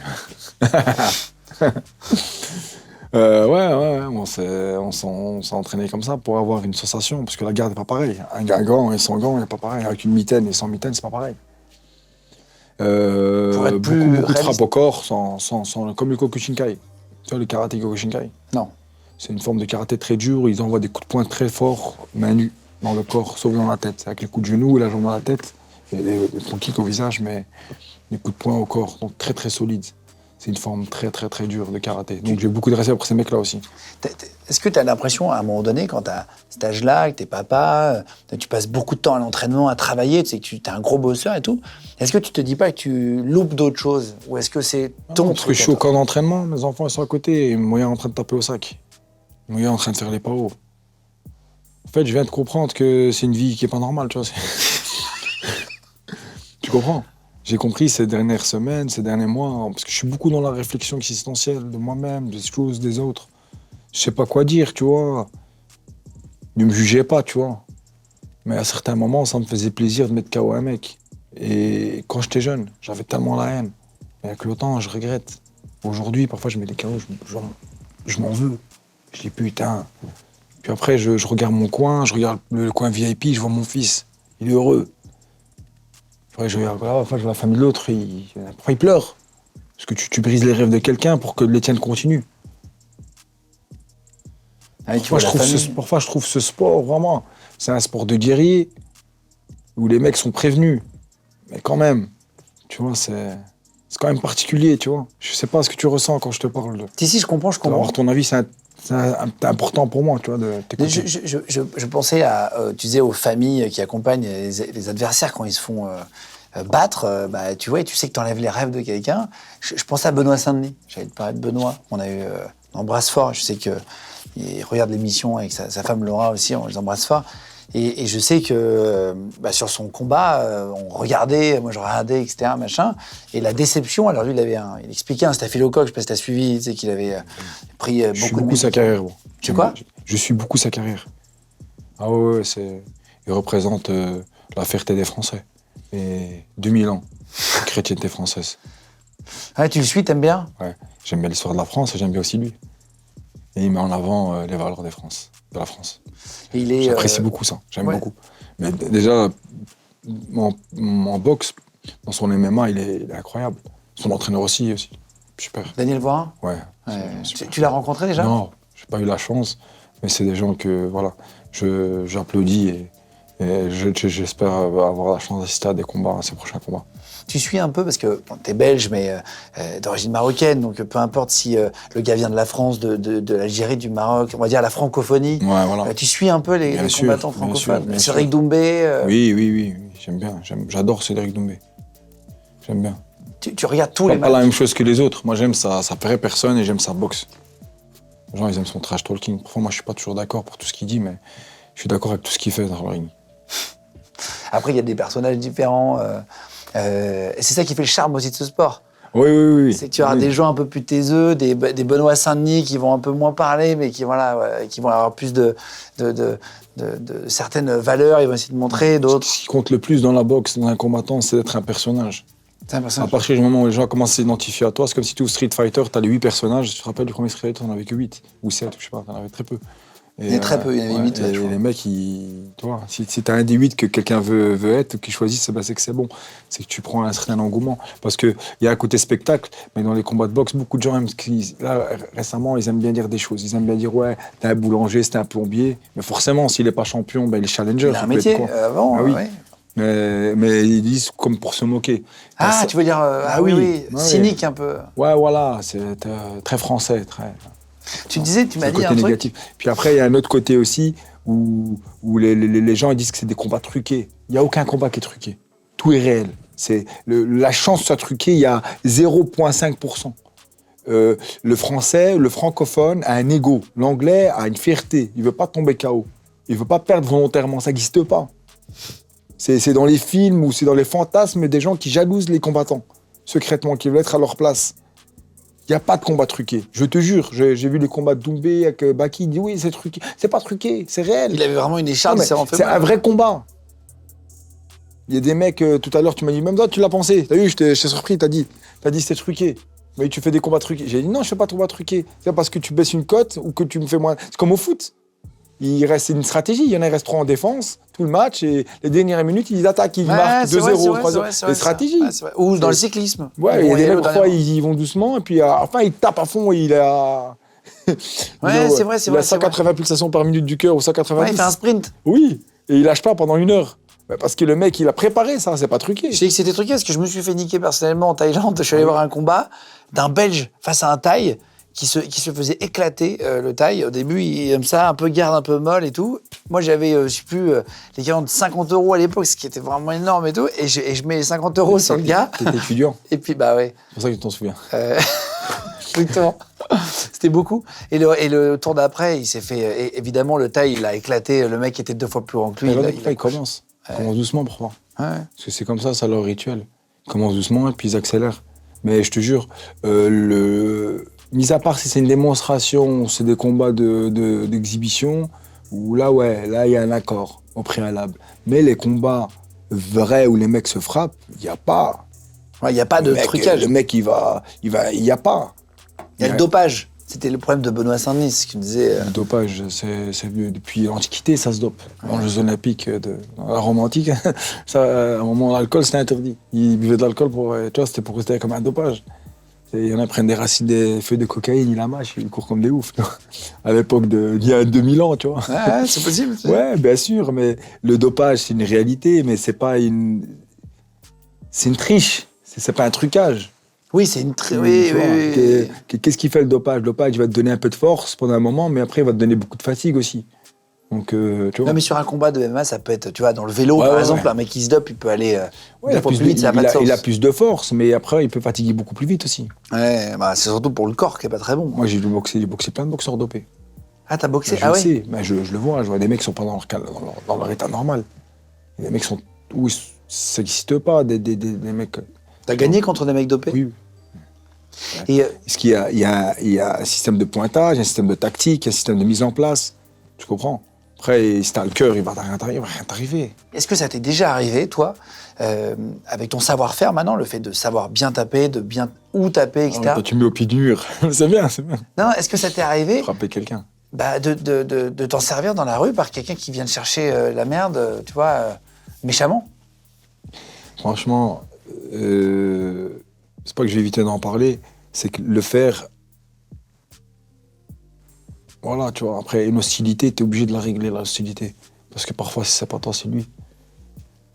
Ouais, on s'est entraîné comme ça pour avoir une sensation, parce que la garde n'est pas pareille. Un gant et sans gant, il n'est pas pareil. Avec une mitaine et sans mitaine, c'est pas pareil. Pour être plus beaucoup de réaliste. frappes au corps, comme le Kyokushinkai. Tu vois, le karaté Kyokushinkai. Non. C'est une forme de karaté très dur, ils envoient des coups de poing très forts, main nue, dans le corps, sauf dans la tête. Avec les coups de genou et la jambe dans la tête, Et les front kicks au visage, mais les coups de poing au corps, donc très très solides. C'est une forme très très très dure de karaté. Donc j'ai beaucoup de respect pour ces mecs-là aussi. Est-ce que tu as l'impression, à un moment donné, quand tu as cet âge-là, que t'es papa, tu passes beaucoup de temps à l'entraînement, à travailler, tu sais que tu es un gros bosseur et tout, est-ce que tu te dis pas que tu loupes d'autres choses? Ou est-ce que c'est ton Parce que je suis au camp d'entraînement, mes enfants ils sont à côté, et Moya est en train de taper au sac. Moya est en train de faire les PAO. En fait, je viens de comprendre que c'est une vie qui est pas normale, tu vois. Tu comprends? J'ai compris ces dernières semaines, ces derniers mois, parce que je suis beaucoup dans la réflexion existentielle de moi-même, des choses, des autres. Je sais pas quoi dire, tu vois. Ne me jugez pas, tu vois. Mais à certains moments, ça me faisait plaisir de mettre KO un mec. Et quand j'étais jeune, j'avais tellement la haine. Et avec le temps, je regrette. Aujourd'hui, parfois, je mets des KO, je m'en veux. Je dis putain. Puis après, je regarde mon coin, je regarde le coin VIP, je vois mon fils. Il est heureux. Après, je regarde là, enfin, je vois la famille de l'autre, parfois il pleure. Parce que tu brises les rêves de quelqu'un pour que les tiennes continuent. Ah, Parfois, je trouve ce sport, vraiment, c'est un sport de guerrier où les mecs sont prévenus. Mais quand même, tu vois, c'est quand même particulier, tu vois. Je sais pas ce que tu ressens quand je te parle. Si, je comprends. Alors, ton avis, c'est important pour moi, tu vois, de t'écouter. Je pensais à, tu disais, aux familles qui accompagnent les adversaires quand ils se font battre. Tu vois, et tu sais que tu enlèves les rêves de quelqu'un. Je pense à Benoît Saint-Denis. J'allais te parler de Benoît. On a eu Embrasse fort. Je sais qu'il regarde l'émission avec sa femme Laura aussi. On les embrasse fort. Et je sais que sur son combat, on regardait, moi je regardais, etc. Machin, et la déception, alors lui, il expliquait un staphylocoque, je sais pas si t'as suivi, tu sais qu'il avait pris beaucoup de... Je suis beaucoup sa carrière, gros. Tu quoi? Je suis beaucoup sa carrière. Ah ouais, il représente la fierté des Français. Et 2000 ans, la chrétienté française. Ah, tu le suis, t'aimes bien? Ouais, j'aime bien l'histoire de la France et j'aime bien aussi lui. Et il met en avant les valeurs de la France. J'apprécie beaucoup ça, j'aime beaucoup. Mais déjà, en boxe, dans son MMA, il est incroyable. Son entraîneur aussi, super. Daniel Voirin? Ouais. Tu l'as rencontré déjà? Non, j'ai pas eu la chance, mais c'est des gens que, voilà, j'applaudis et j'espère avoir la chance d'assister à ces prochains combats. Tu suis un peu, parce que t'es belge, mais d'origine marocaine, donc peu importe si le gars vient de la France, de l'Algérie, du Maroc, on va dire la francophonie. Ouais, voilà. Tu suis un peu les combattants francophones. Cédric Doumbé. Oui, j'aime bien. J'adore Cédric Doumbé. J'aime bien. Tu regardes tous les matchs. Pas la même chose que les autres. Moi, j'aime sa vraie personne et j'aime sa boxe. Les gens, ils aiment son trash talking. Parfois, moi, je suis pas toujours d'accord pour tout ce qu'il dit, mais je suis d'accord avec tout ce qu'il fait dans le ring. Après, il y a des personnages différents. Et c'est ça qui fait le charme aussi de ce sport. Oui. C'est que tu auras des gens un peu plus taiseux, des Benoît Saint-Denis qui vont un peu moins parler, mais qui vont avoir plus de certaines valeurs, ils vont essayer de montrer d'autres. Ce qui compte le plus dans la boxe, dans un combattant, c'est d'être un personnage. C'est un personnage. À partir du moment où les gens commencent à s'identifier à toi, c'est comme si tu es au Street Fighter, tu as les 8 personnages, tu te rappelles du premier Street Fighter, t'en avais que 8 ou 7, je sais pas, t'en avais très peu. Il y en a très peu, il y en avait 8. Et les mecs, tu vois, si t'as un des 8 que quelqu'un veut être, ou qu'il choisit, c'est que c'est bon. C'est que tu prends un certain engouement. Parce qu'il y a un côté spectacle, mais dans les combats de boxe, beaucoup de gens aiment là, récemment, ils aiment bien dire des choses. Ils aiment bien dire, ouais, t'es un boulanger, c'était un plombier. Mais forcément, s'il n'est pas champion, il est challenger. Il a un métier avant. Ah oui. Ouais. Mais ils disent comme pour se moquer. Tu veux dire, oui. Cynique un peu. Ouais, voilà, c'est très français, très... Tu m'as dit un négatif. truc. Puis après, il y a un autre côté aussi où les gens ils disent que c'est des combats truqués. Il n'y a aucun combat qui est truqué. Tout est réel. La chance de soit truqué, il y a 0,5%. Le français, le francophone a un ego. L'anglais a une fierté. Il ne veut pas tomber KO. Il ne veut pas perdre volontairement. Ça n'existe pas. C'est dans les films ou c'est dans les fantasmes des gens qui jalousent les combattants, secrètement, qui veulent être à leur place. Il n'y a pas de combat truqué. Je te jure, j'ai vu les combats de Doumbé avec Baki, il dit oui, c'est truqué. C'est pas truqué, c'est réel. Il avait vraiment une écharpe, c'est un vrai combat. Il y a des mecs, tout à l'heure, tu m'as dit, même toi, tu l'as pensé. T'as vu, j'étais surpris, t'as dit c'est truqué. Mais tu fais des combats truqués. J'ai dit non, je fais pas de combat truqué. C'est parce que tu baisses une cote ou que tu me fais moins. C'est comme au foot. C'est une stratégie. Il y en a, ils restent 3 en défense, tout le match, et les dernières minutes, ils attaquent, ils marquent 2-0, 3-0. C'est une stratégie. Ou dans le cyclisme. Ouais, il y a des mecs, parfois, ils vont doucement, et puis enfin, ils tapent à fond, il a... c'est vrai. Il a 180 pulsations par minute du cœur, ou 180. Ouais, il fait un sprint. Oui, et il lâche pas pendant 1 heure. Bah, parce que le mec, il a préparé ça, c'est pas truqué. Je sais que c'était truqué parce que je me suis fait niquer personnellement en Thaïlande. Je suis allé voir un combat d'un Belge face à un Thaï qui se faisait éclater, le Thaï. Au début, il aime ça, un peu garde, un peu molle et tout. Moi, j'avais, je sais plus, l'équivalent de 50 € à l'époque, ce qui était vraiment énorme et tout. Et je mets les 50 € sur le gars. T'étais étudiant, Et puis, bah ouais. c'est pour ça que tu t'en souviens. Exactement. C'était beaucoup. Et le tour d'après, il s'est fait... évidemment, le Thaï, il a éclaté. Le mec était 2 fois plus grand que lui. Il commence. Il commence doucement, parfois. Ouais. Parce que c'est comme ça leur rituel. Ils commencent doucement et puis ils accélèrent. Mais je te jure, mis à part si c'est une démonstration, c'est des combats d'exhibition, où là, ouais, là, il y a un accord au préalable. Mais les combats vrais où les mecs se frappent, il n'y a pas. Il n'y a pas de trucage. Le mec, il y a pas. Il y a le dopage. C'était le problème de Benoît Saint-Denis, ce qu'il disait. Le dopage, c'est vieux. Depuis l'Antiquité, ça se dope. Dans les Jeux Olympiques, dans la Rome antique, ça, à un moment, l'alcool, c'était interdit. Ils buvaient de l'alcool pour, tu vois, c'était pour considérer comme un dopage. Il y en a qui prennent des racines, des feuilles de cocaïne, ils la mâchent, ils courent comme des oufs. Tu vois. À l'époque il y a 2000 ans, tu vois. Ouais, c'est possible. Ouais, bien sûr, mais le dopage, c'est une réalité, mais c'est pas une... C'est une triche, c'est pas un trucage. Oui, c'est une oui. Qu'est-ce qui fait le dopage? Le dopage, il va te donner un peu de force pendant un moment, mais après, il va te donner beaucoup de fatigue aussi. Donc, tu vois. Non, mais sur un combat de MMA, ça peut être, tu vois, dans le vélo, par exemple, un mec qui se dope, il peut aller il a plus vite, ça n'a pas de sens. Il a plus de force, mais après, il peut fatiguer beaucoup plus vite aussi. Ouais, bah, c'est surtout pour le corps qui est pas très bon. Moi, j'ai boxé plein de boxeurs dopés. Ah, t'as boxé? Je le sais, mais je le vois, je vois des mecs qui sont pas dans leur état normal. Et des mecs sont où ça n'existe pas, des mecs. T'as gagné contre des mecs dopés? Oui. Et parce qu'il y a un système de pointage, un système de tactique, un système de mise en place. Tu comprends? Après, si t'as le cœur, il va rien t'arriver. Est-ce que ça t'est déjà arrivé, toi, avec ton savoir-faire maintenant, le fait de savoir bien taper, de bien où taper, etc. Quand tu mets au pied du mur, c'est bien. Non, est-ce que ça t'est arrivé frapper quelqu'un? Bah, de t'en servir dans la rue par quelqu'un qui vient te chercher la merde, tu vois, méchamment? Franchement, c'est pas que je vais éviter d'en parler, c'est que le faire... Voilà, tu vois, après, une hostilité, t'es obligé de la régler, la hostilité. Parce que parfois, si c'est pas toi, c'est lui.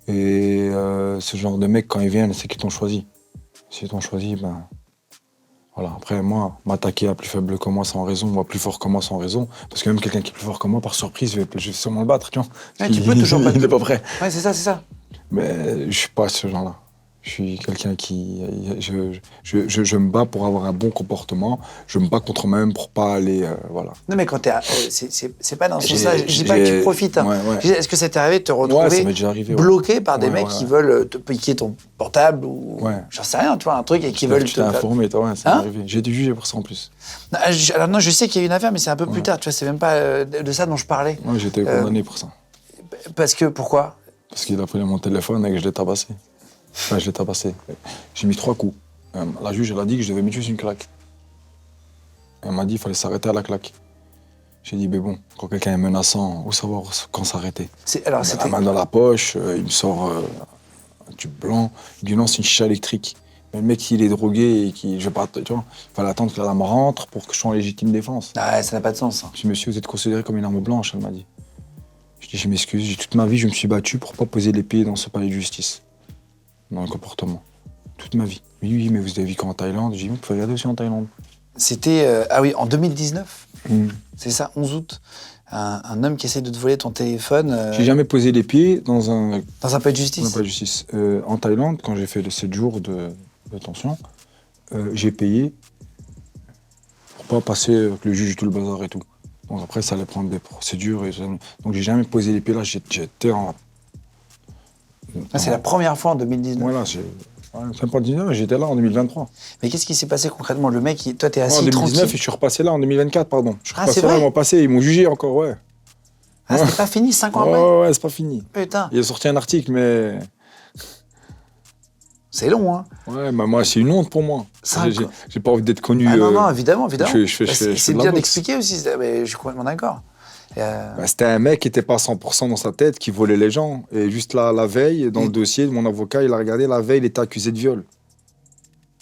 Et ce genre de mec, quand ils viennent, c'est qu'ils t'ont choisi. S'ils t'ont choisi, ben... Voilà, après, moi, m'attaquer à plus faible que moi sans raison, ou à plus fort que moi sans raison, parce que même quelqu'un qui est plus fort que moi, par surprise, je vais sûrement le battre, tu vois. Ouais, tu peux toujours battre. Il n'est pas prêt. Ouais, c'est ça. Mais je suis pas ce genre-là. Je suis quelqu'un qui... Je me bats pour avoir un bon comportement. Je me bats contre moi-même pour pas aller... voilà. Non, mais quand t'es... c'est pas dans ce sens-là. Je dis pas que tu profites. Hein. Ouais. Est-ce que ça t'est arrivé de te retrouver ça m'est déjà arrivé, bloqué par des mecs qui veulent te piquer ton portable ou... Ouais. J'en sais rien, tu vois, un truc et qui veulent Tu t'es informé, toi, ouais, ça m'est arrivé. J'ai été jugé pour ça, en plus. Non, alors non, je sais qu'il y a eu une affaire, mais c'est un peu plus tard. Tu vois, c'est même pas de ça dont je parlais. Ouais, j'ai été condamné pour ça. Parce que, pourquoi? Parce qu'il a pris mon téléphone et que je l'ai tabassé. Enfin, je l'ai tabassé. J'ai mis 3 coups. La juge, elle a dit que je devais mettre juste une claque. Elle m'a dit qu'il fallait s'arrêter à la claque. J'ai dit, mais bon, quand quelqu'un est menaçant, où savoir quand s'arrêter? Alors, la main dans la poche, il me sort un tube blanc. Il dit non, c'est une chicha électrique. Mais le mec, il est drogué et qui, je sais pas, tu vois, il fallait attendre que la dame rentre pour que je sois en légitime défense. Ah, ça n'a pas de sens. Hein. Je dis, monsieur, vous êtes considéré comme une arme blanche, elle m'a dit. Je dis, je m'excuse, toute ma vie, je me suis battu pour pas poser les pieds dans ce palais de justice. Dans le comportement. Toute ma vie. Oui, mais vous avez vu qu'en Thaïlande? J'ai dit, vous pouvez regarder aussi en Thaïlande. C'était, ah oui, en 2019. C'est ça, 11 août. Un homme qui essaie de te voler ton téléphone. J'ai jamais posé les pieds dans un... Dans un palais de justice? Dans un palais de justice. En Thaïlande, quand j'ai fait les 7 jours de détention, j'ai payé pour pas passer avec le juge tout le bazar et tout. Donc après, ça allait prendre des procédures. Donc j'ai jamais posé les pieds là, j'étais en... C'est la première fois en 2019. Voilà, c'est pas 2019, j'étais là en 2023. Mais qu'est-ce qui s'est passé concrètement? Le mec, toi, t'es assis en 2019, tranquille. Et je suis repassé là en 2024, pardon. Je suis repassé c'est vrai? là, ils m'ont passé, ils m'ont jugé encore, ouais. Ah, c'est pas fini, 5 ans après? Ouais, c'est pas fini. Putain. Il a sorti un article, mais... C'est long, hein. Ouais, bah moi, c'est une honte pour moi. J'ai pas envie d'être connu. Ah non, évidemment. C'est bien d'expliquer aussi, mais je suis complètement d'accord. C'était un mec qui était pas à 100% dans sa tête, qui volait les gens. Et juste là, la veille, dans le dossier de mon avocat, il a regardé, la veille, il était accusé de viol.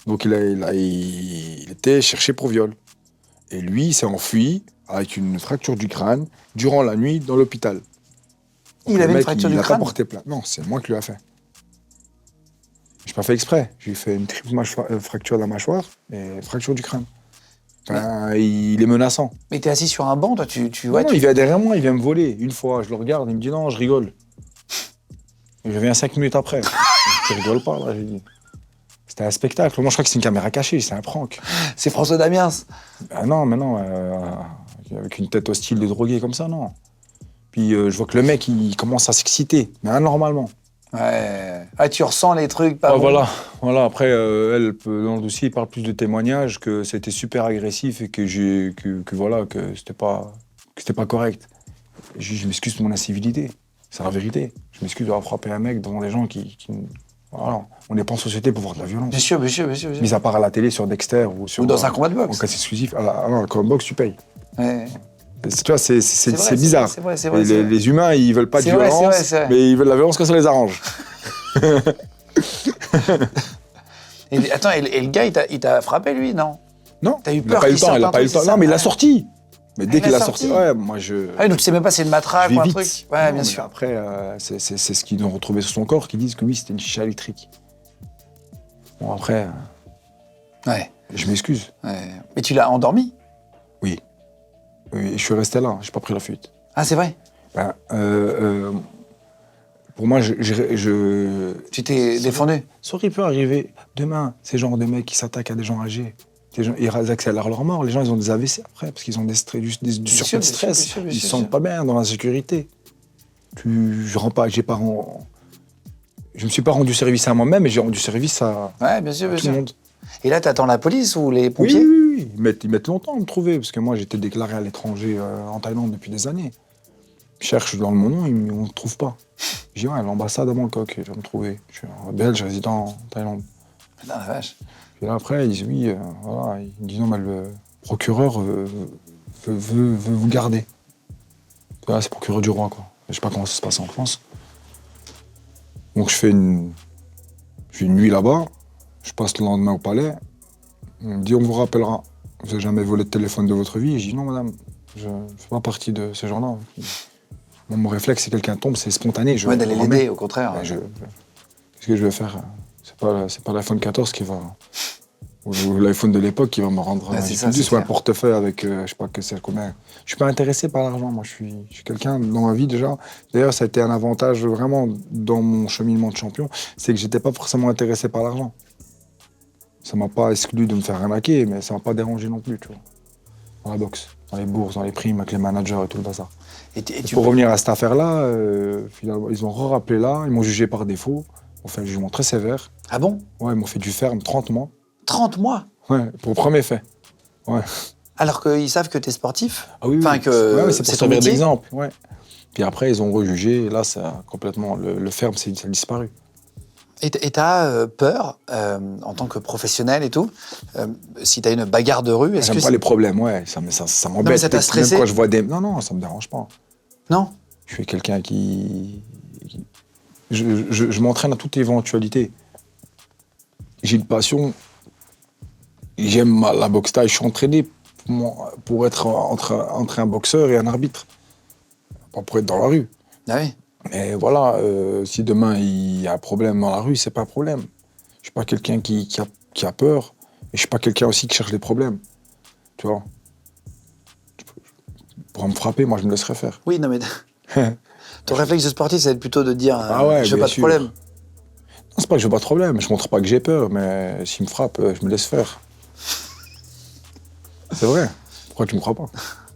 Donc il était cherché pour viol. Et lui, il s'est enfui avec une fracture du crâne durant la nuit dans l'hôpital. Il avait une fracture du il n'a pas crâne. porté plainte. Non, c'est moi qui lui ai fait. Je n'ai pas fait exprès. J'ai fait une triple fracture de la mâchoire et fracture du crâne. Enfin, il est menaçant. Mais t'es assis sur un banc, toi, tu Non, vois. non, il vient derrière moi, il vient me voler. Une fois, je le regarde, il me dit non, je rigole. Et je viens 5 minutes après. Tu rigoles pas, là, j'ai dit. C'était un spectacle. Moi, je crois que c'est une caméra cachée, c'est un prank. C'est François Damiens. Ah non, mais non, avec une tête hostile de drogué comme ça, non. Puis je vois que le mec, il commence à s'exciter, mais anormalement. Ouais. Ah, tu ressens les trucs, pas Ah, bon. voilà. Après, dans le dossier, il parle plus de témoignages, que c'était super agressif et que c'était pas correct. Je m'excuse pour mon incivilité. C'est la vérité. Je m'excuse d'avoir frappé un mec devant des gens qui voilà. On n'est pas en société pour voir de la violence. Bien sûr. Mis à part à la télé sur Dexter ou sur. Ou dans un combat de En boxe. cas exclusif. Non, le combat de boxe, tu payes. Ouais. Tu vois, c'est vrai, bizarre. c'est vrai. Et les humains, ils veulent pas de C'est vrai, violence, c'est vrai. mais ils veulent la violence quand ça les arrange. Et, attends, et le gars, il t'a frappé, lui, non? Non, T'as eu il peur n'a pas eu le qu'il temps, sorte il n'a un pas eu le truc, temps. c'est Non, ça? mais il l'a Ouais. sorti. Mais dès il qu'il l'a a sorti, sorti. ouais, moi je. Ah, donc tu sais même pas si c'est une matraque Je ou vais un vite. truc? Ouais, Non, bien mais sûr. Après, c'est ce qu'ils ont retrouvé sur son corps qui disent que oui, c'était une chicha électrique. Bon, après, Ouais. je m'excuse. Ouais. Mais tu l'as endormi? Oui. Oui, je suis resté là, j'ai pas pris la fuite. Ah, c'est vrai? Ben, pour moi, Tu t'es défendu? Ça aurait pu arriver demain, ces genres de mecs qui s'attaquent à des gens âgés. Ils accélèrent leur mort. Les gens, ils ont des AVC après, parce qu'ils ont du surplus de stress. Ils se sentent pas bien dans la sécurité. Je me suis pas rendu service à moi-même, mais j'ai rendu service à Ouais, bien sûr, tout bien le sûr. monde. Et là, t'attends la police ou les Oui, pompiers? oui. Ils mettent longtemps à me trouver, parce que moi, j'étais déclaré à l'étranger en Thaïlande depuis des années. Ils cherchent dans mon nom, on ne me trouve pas. Je dis, ouais, l'ambassade à Bangkok, ils vont me trouver. Je suis un Belge résident en Thaïlande. Putain, la vache. Puis là, après, ils disent, oui, voilà. Ils me disent, non, mais le procureur veut vous garder. Là, c'est procureur du roi, quoi. Je sais pas comment ça se passe en France. Donc, je fais une nuit là-bas. Je passe le lendemain au palais. On me dit, on vous rappellera. Vous n'avez jamais volé de téléphone de votre vie? Et je dis, non, madame, je ne fais pas partie de ces gens-là. Mon réflexe, si quelqu'un tombe, c'est spontané. Ouais, d'aller l'aider, au contraire. Ben, qu'est-ce que je vais faire? C'est pas l'iPhone 14 qui va... Ou l'iPhone de l'époque qui va me rendre... Ouais, c'est ça, juste c'est un clair. portefeuille avec, je sais pas que c'est combien. Je suis pas intéressé par l'argent, moi. Je suis quelqu'un dans ma vie, déjà. D'ailleurs, ça a été un avantage vraiment dans mon cheminement de champion, c'est que j'étais pas forcément intéressé par l'argent. Ça m'a pas exclu de me faire arnaquer, mais ça m'a pas dérangé non plus, tu vois. Dans la boxe, dans les bourses, dans les primes, avec les managers et tout le bazar. Et tu Pour revenir à cette affaire-là, finalement, ils ont rappelé là, ils m'ont jugé par défaut, ils m'ont fait un jugement très sévère. Ah bon? Ouais, ils m'ont fait du ferme, 30 mois. 30 mois? Ouais, pour le premier fait. Ouais. Alors qu'ils savent que t'es sportif? Ah oui, Enfin, oui. que Ouais, c'est pour c'est ton servir métier? d'exemple. Ouais. Puis après, ils ont rejugé, et là, ça a complètement. Le ferme, ça a disparu. Et t'as peur, en tant que professionnel et tout, si t'as une bagarre de rue, est-ce J'aime que pas les problèmes, ouais, ça m'embête. mais ça t'a Même stressé? quand je vois des. Non, ça me dérange pas. Non? Je suis quelqu'un je m'entraîne à toute éventualité. J'ai une passion. J'aime la boxe taille. Je suis entraîné pour être entre un boxeur et un arbitre. Pas pour être dans la rue. Ah oui. Mais voilà, si demain il y a un problème dans la rue, c'est pas un problème. Je suis pas quelqu'un qui a peur. Et je suis pas quelqu'un aussi qui cherche les problèmes. Tu vois. Pour me frapper, moi je me laisserais faire. Oui, non mais... Ton réflexe de sportif, ça va être plutôt de dire Ah ouais, je veux bien pas de sûr. problème. Non, c'est pas que je veux pas de problème. Je montre pas que j'ai peur, mais s'il me frappe, je me laisse faire. C'est vrai. Pourquoi tu me crois pas?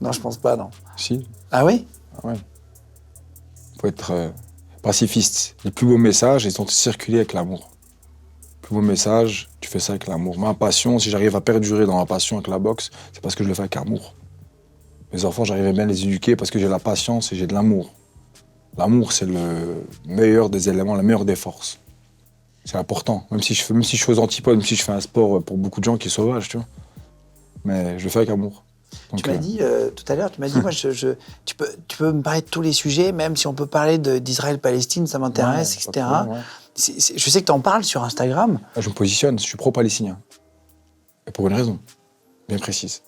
Non, je pense pas, non. Si. Ah oui? Ah ouais. Faut être pacifiste. Les plus beaux messages, ils ont circulé avec l'amour. Les plus beaux messages, tu fais ça avec l'amour. Ma passion, si j'arrive à perdurer dans ma passion avec la boxe, c'est parce que je le fais avec amour. Mes enfants, j'arrive à bien les éduquer parce que j'ai la patience et j'ai de l'amour. L'amour, c'est le meilleur des éléments, la meilleure des forces. C'est important. Même si je suis aux antipodes, même si je fais un sport pour beaucoup de gens qui est sauvage, tu vois. Mais je le fais avec amour. Donc, Tu m'as dit tout à l'heure, tu m'as dit, moi, tu peux me parler de tous les sujets, même si on peut parler d'Israël-Palestine, ça m'intéresse, ouais, etc. pas de problème, ouais. Je sais que tu en parles sur Instagram. Je me positionne, je suis pro-palestinien. Et pour une raison bien précise.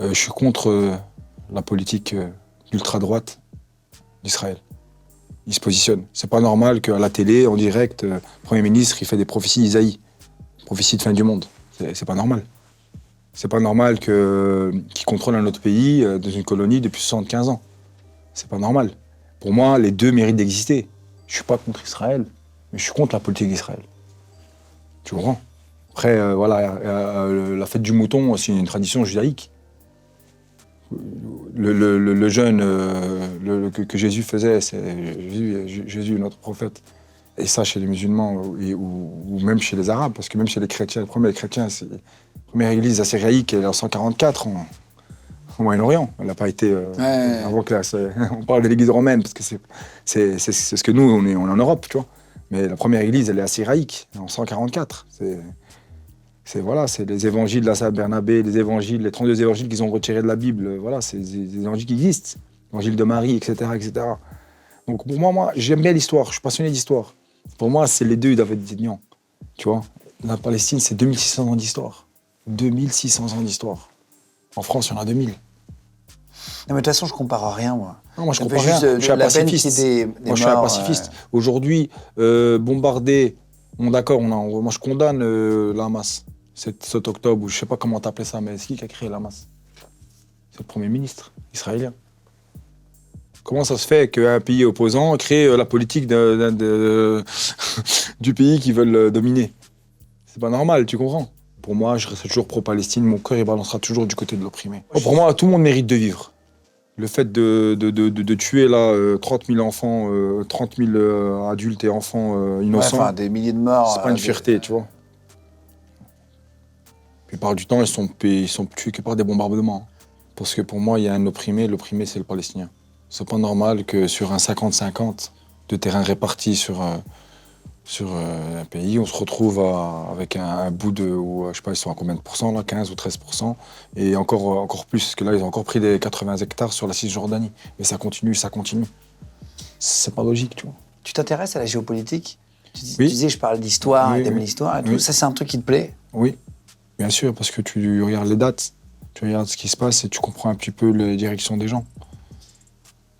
Je suis contre la politique d'ultra-droite d'Israël. il se positionne. C'est pas normal qu'à la télé, en direct, le Premier ministre, il fait des prophéties d'Isaïe. Prophéties de fin du monde. C'est pas normal. C'est pas normal qu'il contrôle un autre pays dans une colonie depuis 75 ans. C'est pas normal. Pour moi, les deux méritent d'exister. Je suis pas contre Israël, mais je suis contre la politique d'Israël. Tu comprends? Après, voilà, la fête du mouton, c'est une tradition judaïque. Le jeûne que Jésus faisait, c'est Jésus, notre prophète. Et ça, chez les musulmans ou même chez les Arabes, parce que même chez les chrétiens, la première première église assyriaque, elle est en 144 au Moyen-Orient. Elle n'a pas été avant que on parle de l'église romaine, parce que c'est ce que nous, on est en Europe, tu vois. Mais la première église, elle est assyriaque, en 144. C'est les évangiles de la Sainte Bernabé, les 32 évangiles qu'ils ont retirés de la Bible. Voilà, c'est des évangiles qui existent. L'évangile de Marie, etc., etc. Donc pour moi, j'aime bien l'histoire, je suis passionné d'histoire. Pour moi, c'est les deux, ils doivent être dignants. Tu vois, la Palestine, c'est 2600 ans d'histoire. 2600 ans d'histoire. En France, il y en a 2000. Non, mais de toute façon, je compare à rien, moi. Non, moi, je compare rien. Je suis un pacifiste. Moi, je suis un pacifiste. Aujourd'hui, bombarder, bon, d'accord, moi, je condamne la Hamas. 7 octobre, ou je sais pas comment t'appelais ça, mais c'est qui a créé la Hamas? C'est le Premier ministre israélien. Comment ça se fait qu'un pays opposant crée la politique du pays qu'ils veulent dominer? C'est pas normal, tu comprends? Pour moi, je reste toujours pro-Palestine, mon cœur il balancera toujours du côté de l'opprimé. Pour moi, tout le monde mérite de vivre. Le fait de tuer là 30 000 enfants, 30 000 adultes et enfants innocents, enfin, des milliers de morts. C'est pas une fierté, tu vois. La plupart du temps, ils sont tués que par des bombardements. Parce que pour moi, il y a un opprimé, l'opprimé c'est le Palestinien. C'est pas normal que sur un 50-50 de terrain répartis sur un pays, on se retrouve avec un bout de, je sais pas, ils sont à combien de pourcents là, 15 ou 13%, et encore plus, parce que là, ils ont encore pris des 80 hectares sur la Cisjordanie. Et ça continue. C'est pas logique, tu vois. Tu t'intéresses à la géopolitique? Oui. Tu disais, je parle d'histoire, Oui, et t'aimes oui. l'histoire et tout. Oui. Ça, c'est un truc qui te plaît? Oui, bien sûr, parce que tu regardes les dates, tu regardes ce qui se passe et tu comprends un petit peu les directions des gens.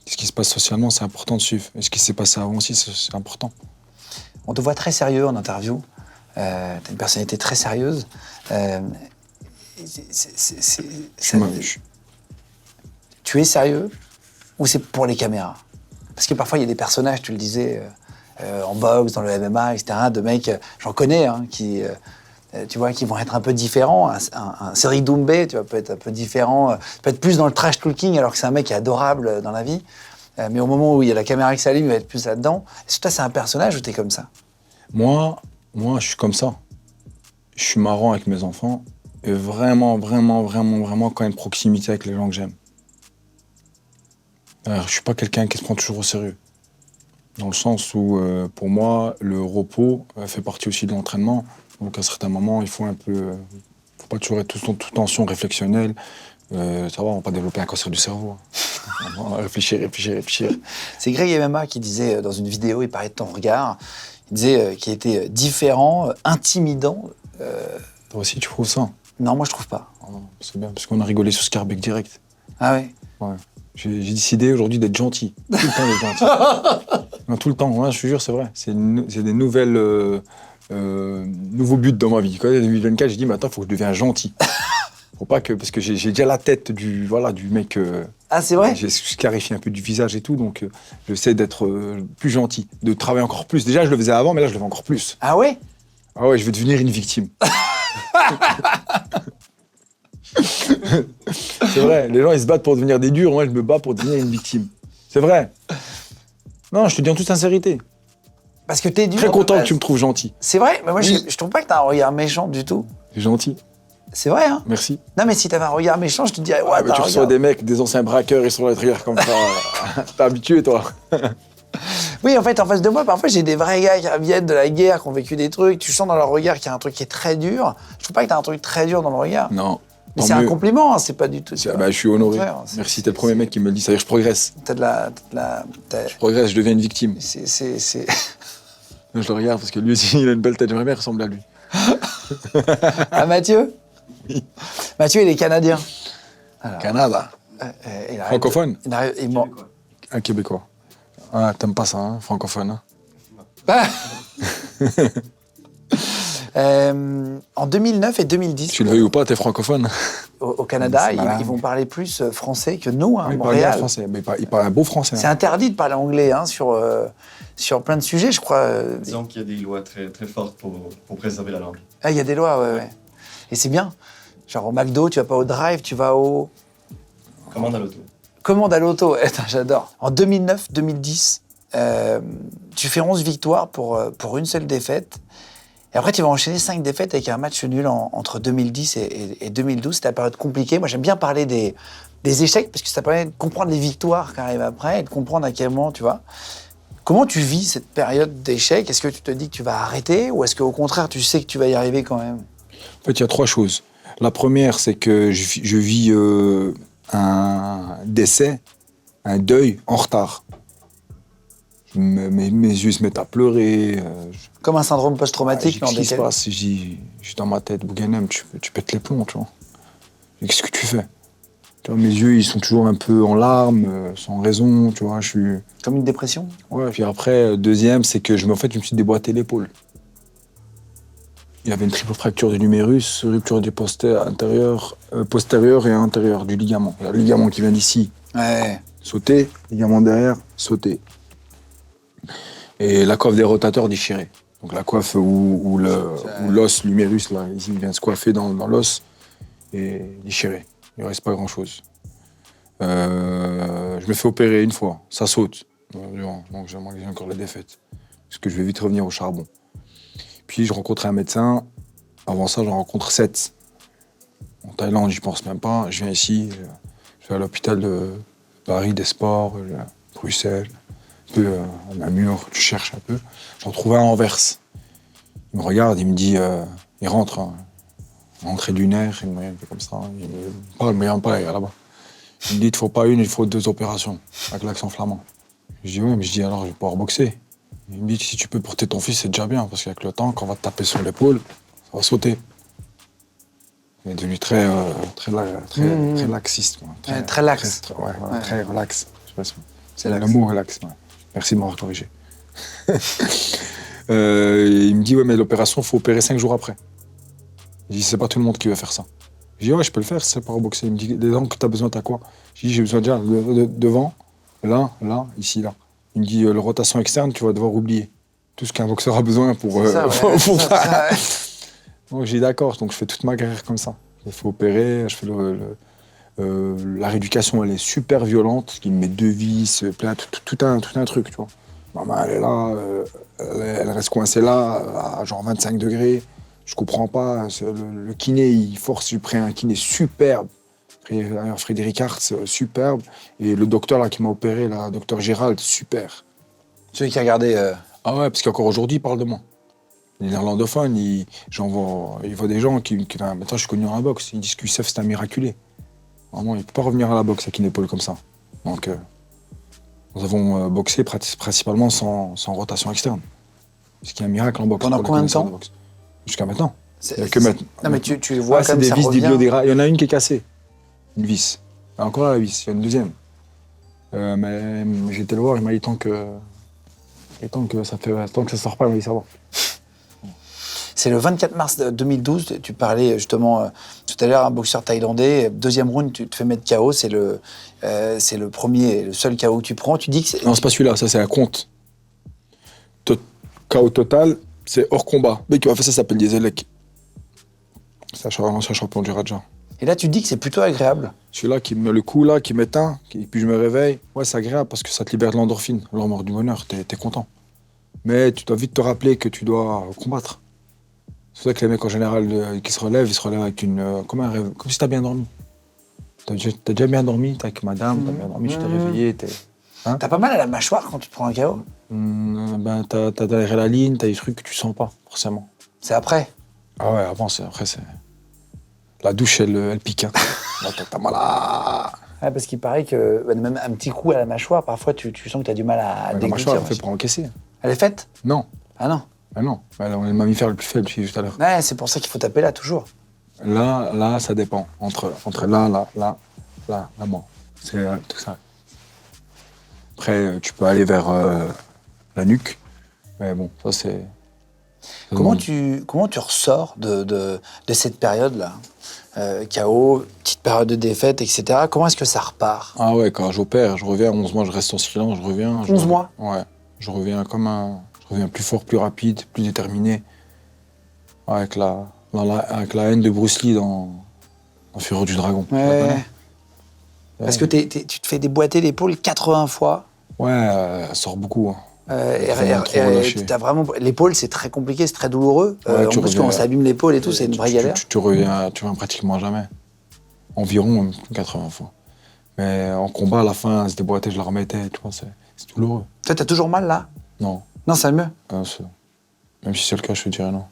Ce qui se passe socialement, c'est important de suivre. Et ce qui s'est passé avant aussi, c'est important. On te voit très sérieux en interview. T'as une personnalité très sérieuse. Tu es sérieux ou c'est pour les caméras? Parce que parfois, il y a des personnages, tu le disais, en boxe, dans le MMA, etc., de mecs, j'en connais, hein, qui vont être un peu différents. Un Cédric Doumbé, tu vois, peut être un peu différent, peut être plus dans le trash talking, alors que c'est un mec qui est adorable dans la vie. Mais au moment où il y a la caméra qui s'allume, il va être plus là-dedans. Est-ce que toi, c'est un personnage ou t'es comme ça? Moi, je suis comme ça. Je suis marrant avec mes enfants. Et vraiment, quand il y a une proximité avec les gens que j'aime. Alors, je suis pas quelqu'un qui se prend toujours au sérieux. Dans le sens où, pour moi, le repos fait partie aussi de l'entraînement. Donc, à certains moments, il faut faut pas toujours être tout tension réflexionnelle. Ça va, on va pas développer un cancer du cerveau. On va réfléchir. C'est Greg MMA qui disait dans une vidéo, il parlait de ton regard, il disait qu'il était différent, intimidant. Toi aussi, tu trouves ça? Non, moi je trouve pas. C'est bien, parce qu'on a rigolé sur Scarbeck direct. Ah ouais? Ouais. J'ai décidé aujourd'hui d'être gentil. Tout le temps d'être gentil. Non, tout le temps, ouais, je te jure, c'est vrai. C'est des nouveaux buts dans ma vie. Quand j'ai 2024, j'ai dit, mais attends, il faut que je devienne gentil. Faut pas parce que j'ai déjà la tête du mec. Ah, c'est vrai? J'ai clarifié un peu du visage et tout, donc j'essaie d'être plus gentil, de travailler encore plus. Déjà, je le faisais avant, mais là, je le fais encore plus. Ah ouais? Ah ouais, je vais devenir une victime. C'est vrai, les gens, ils se battent pour devenir des durs, moi, je me bats pour devenir une victime. C'est vrai. Non, je te dis en toute sincérité. Parce que t'es dur. Très content que tu me trouves gentil. C'est vrai? Mais moi, Oui. je trouve pas que t'as un regard méchant du tout. C'est gentil. C'est vrai, hein? Merci. Non, mais si t'avais un regard méchant, je te dirais, ouais, Mais tu reçois des mecs, des anciens braqueurs, ils sont là derrière comme ça. T'es habitué, toi. Oui, en fait, en face de moi, parfois, j'ai des vrais gars qui reviennent de la guerre, qui ont vécu des trucs. Tu sens dans leur regard qu'il y a un truc qui est très dur. Je trouve pas que t'as un truc très dur dans le regard. Non. Mais c'est un compliment, hein, c'est pas du tout. Je suis honoré. Merci, t'es le premier mec qui me le dit. Ça veut dire que je progresse. Je progresse, je deviens une victime. C'est... Je le regarde parce que lui aussi, il a une belle tête. J'aimerais bien ressembler à lui. Ah, Mathieu? Oui. Mathieu, il est canadien. Alors, Canada. Francophone? Il Un Québécois. Ah, t'aimes pas ça, hein, francophone. Hein. En 2009 et 2010, Tu le veux ou pas, t'es francophone. au Canada, C'est malin. ils vont parler plus français que nous, hein, Il parle bien Montréal. français, mais il parle un beau français. C'est Hein. interdit de parler anglais hein, sur plein de sujets, je crois. Disons qu'il y a des lois très, très fortes pour préserver la langue. Ah, il y a des lois, ouais. Et c'est bien. Genre au McDo, tu vas pas au drive, tu vas au... Commande à l'auto. Commande à l'auto, j'adore. En 2009-2010, tu fais 11 victoires pour une seule défaite. Et après, tu vas enchaîner 5 défaites avec un match nul entre 2010 et 2012. C'était une période compliquée. Moi, j'aime bien parler des échecs parce que ça permet de comprendre les victoires qui arrivent après et de comprendre à quel moment, tu vois. Comment tu vis cette période d'échecs? Est-ce que tu te dis que tu vas arrêter ou est-ce qu'au contraire, tu sais que tu vas y arriver quand même? En fait, il y a 3 choses. La première, c'est que je vis un décès, un deuil en retard. Mes yeux se mettent à pleurer. Comme un syndrome post-traumatique, Qu'est-ce qui se passe? Je suis dans ma tête, Bouganem, tu pètes les plombs, tu vois. Qu'est-ce que tu fais? Tu vois, mes yeux, ils sont toujours un peu en larmes, sans raison, tu vois, je suis... Comme une dépression? Ouais, puis après, deuxième, c'est que je me suis déboîté l'épaule. Il avait une triple fracture du numérus, rupture des postérieurs et intérieurs du ligament. Il y a le ligament qui vient d'ici, Ouais. sauté, ligament derrière, sauté. Et la coiffe des rotateurs déchirée. Donc la coiffe où l'os, l'humérus, là, ici, il vient se coiffer dans l'os et déchiré. Il ne reste pas grand-chose. Je me fais opérer une fois, ça saute. Donc j'ai encore la défaite. Parce que je vais vite revenir au charbon. Puis je rencontre un médecin. Avant ça, j'en rencontre 7. En Thaïlande, j'y pense même pas. Je viens ici, je vais à l'hôpital de Paris des Sports, Bruxelles, un peu à Namur, tu cherches un peu. J'en trouve un à Anvers. Il me regarde, il me dit, il rentre, hein, entrée lunaire, il me regarde comme ça. Il me parle, mais il me parle là-bas. Il me dit, il ne faut pas une, il faut 2 opérations, avec l'accent flamand. Je dis, oui, mais je dis, alors je vais pouvoir boxer. Il me dit, si tu peux porter ton fils, c'est déjà bien, parce qu'avec le temps, quand on va te taper sur l'épaule, ça va sauter. Il est devenu très laxiste. Quoi. Très lax. Très relax. Je sais pas si C'est le lax. mot relax. Ouais. Merci de m'avoir corrigé. Il me dit, ouais, mais l'opération, il faut opérer 5 jours après. Je dis, c'est pas tout le monde qui veut faire ça. Je dis, ouais, je peux le faire, c'est pas boxer. Il me dit, les dents que tu as besoin, t'as quoi? Je dis, j'ai besoin déjà devant, là, ici, là. Il me dit, le rotation externe, tu vas devoir oublier. Tout ce qu'un boxeur a besoin pour ça. Donc j'ai dit, d'accord, donc je fais toute ma carrière comme ça. Il faut opérer, je fais la rééducation, elle est super violente. Il me met 2 vis, tout un truc, tu vois. Maman, elle est là, elle reste coincée là, à genre 25 degrés. Je comprends pas. Le kiné, il force, j'ai pris un kiné superbe. Frédéric Hartz, superbe. Et le docteur là, qui m'a opéré, là, docteur Gérald, super. Celui qui a regardé... Ah ouais, parce qu'encore aujourd'hui, il parle de moi. Les néerlandophones, il voit des gens qui maintenant, je suis connu dans la boxe. Ils disent que Youssef, c'est un miraculé. Vraiment, il ne peut pas revenir à la boxe avec une épaule comme ça. Donc, nous avons boxé principalement sans rotation externe. Ce qui est un miracle en boxe. Pendant combien de temps? Jusqu'à maintenant. C'est- Il y a que maintenant. Non, mais tu vois C'est comme des ça vis revient. débiodégradables. Il y en a une qui est cassée. Une vis. Il y a encore là, la vis. Il y a une deuxième. Mais j'ai été le voir, il m'a dit tant que ça sort pas, il m'a dit ça va. C'est le 24 mars 2012, tu parlais justement tout à l'heure, un boxeur thaïlandais, deuxième round, tu te fais mettre KO, c'est le premier, le seul KO que tu prends. Tu dis que c'est... Non, c'est pas celui-là, ça c'est un compte. KO total, c'est hors combat. Le mec qui m'a fait ça s'appelle Dieselek. C'est un ancien champion du Raja. Et là, tu dis que c'est plutôt agréable. Celui-là qui me met le coup là, qui m'éteint, puis je me réveille. Ouais, c'est agréable parce que ça te libère de l'endorphine, l'hormone du bonheur, t'es content. Mais tu dois vite te rappeler que tu dois combattre. C'est pour ça que les mecs en général qui se relèvent, ils se relèvent avec comme un rêve, comme si t'as bien dormi. T'as déjà bien dormi, t'es avec madame, t'as bien dormi, tu t'es réveillé, T'as pas mal à la mâchoire quand tu te prends un KO? Ben, t'as l'adrénaline, t'as des trucs que tu sens pas, forcément. C'est après. Ah ouais, après c'est... La douche, elle pique, hein. Là, t'as mal à... Ouais, parce qu'il paraît que même un petit coup à la mâchoire, parfois tu sens que t'as du mal à La dégoûter. mâchoire, elle fait pour encaisser. Elle est faite? Non, Ah non. non. Elle est le mammifère le plus faible, j'ai dit tout à l'heure. Ouais, c'est pour ça qu'il faut taper là, toujours. Là, ça dépend. Entre là, là, moi. C'est tout ça. Après, tu peux aller vers la nuque. Mais bon, ça c'est... Comment tu ressors de cette période-là chaos, petite période de défaite, etc. Comment est-ce que ça repart? Ah ouais, quand j'opère, je reviens, 11 mois, je reste en silence, je reviens. 11 mois? Ouais. Je reviens je reviens plus fort, plus rapide, plus déterminé. Ouais, avec la haine de Bruce Lee dans Fureur du Dragon. Ouais. Parce que tu te fais déboîter l'épaule 80 fois. Ouais, ça sort beaucoup. Hein. Vraiment, l'épaule, c'est très compliqué, c'est très douloureux. Ouais, en plus, quand on s'abîme l'épaule et tout, c'est une vraie galère. Tu reviens pratiquement jamais. Environ 80 fois. Mais en combat, à la fin, elle se déboîtait, je la remettais, tu vois, c'est douloureux. Toi, t'as toujours mal, là? Non. Non, ça va mieux? Même si c'est le cas, je te dirais non.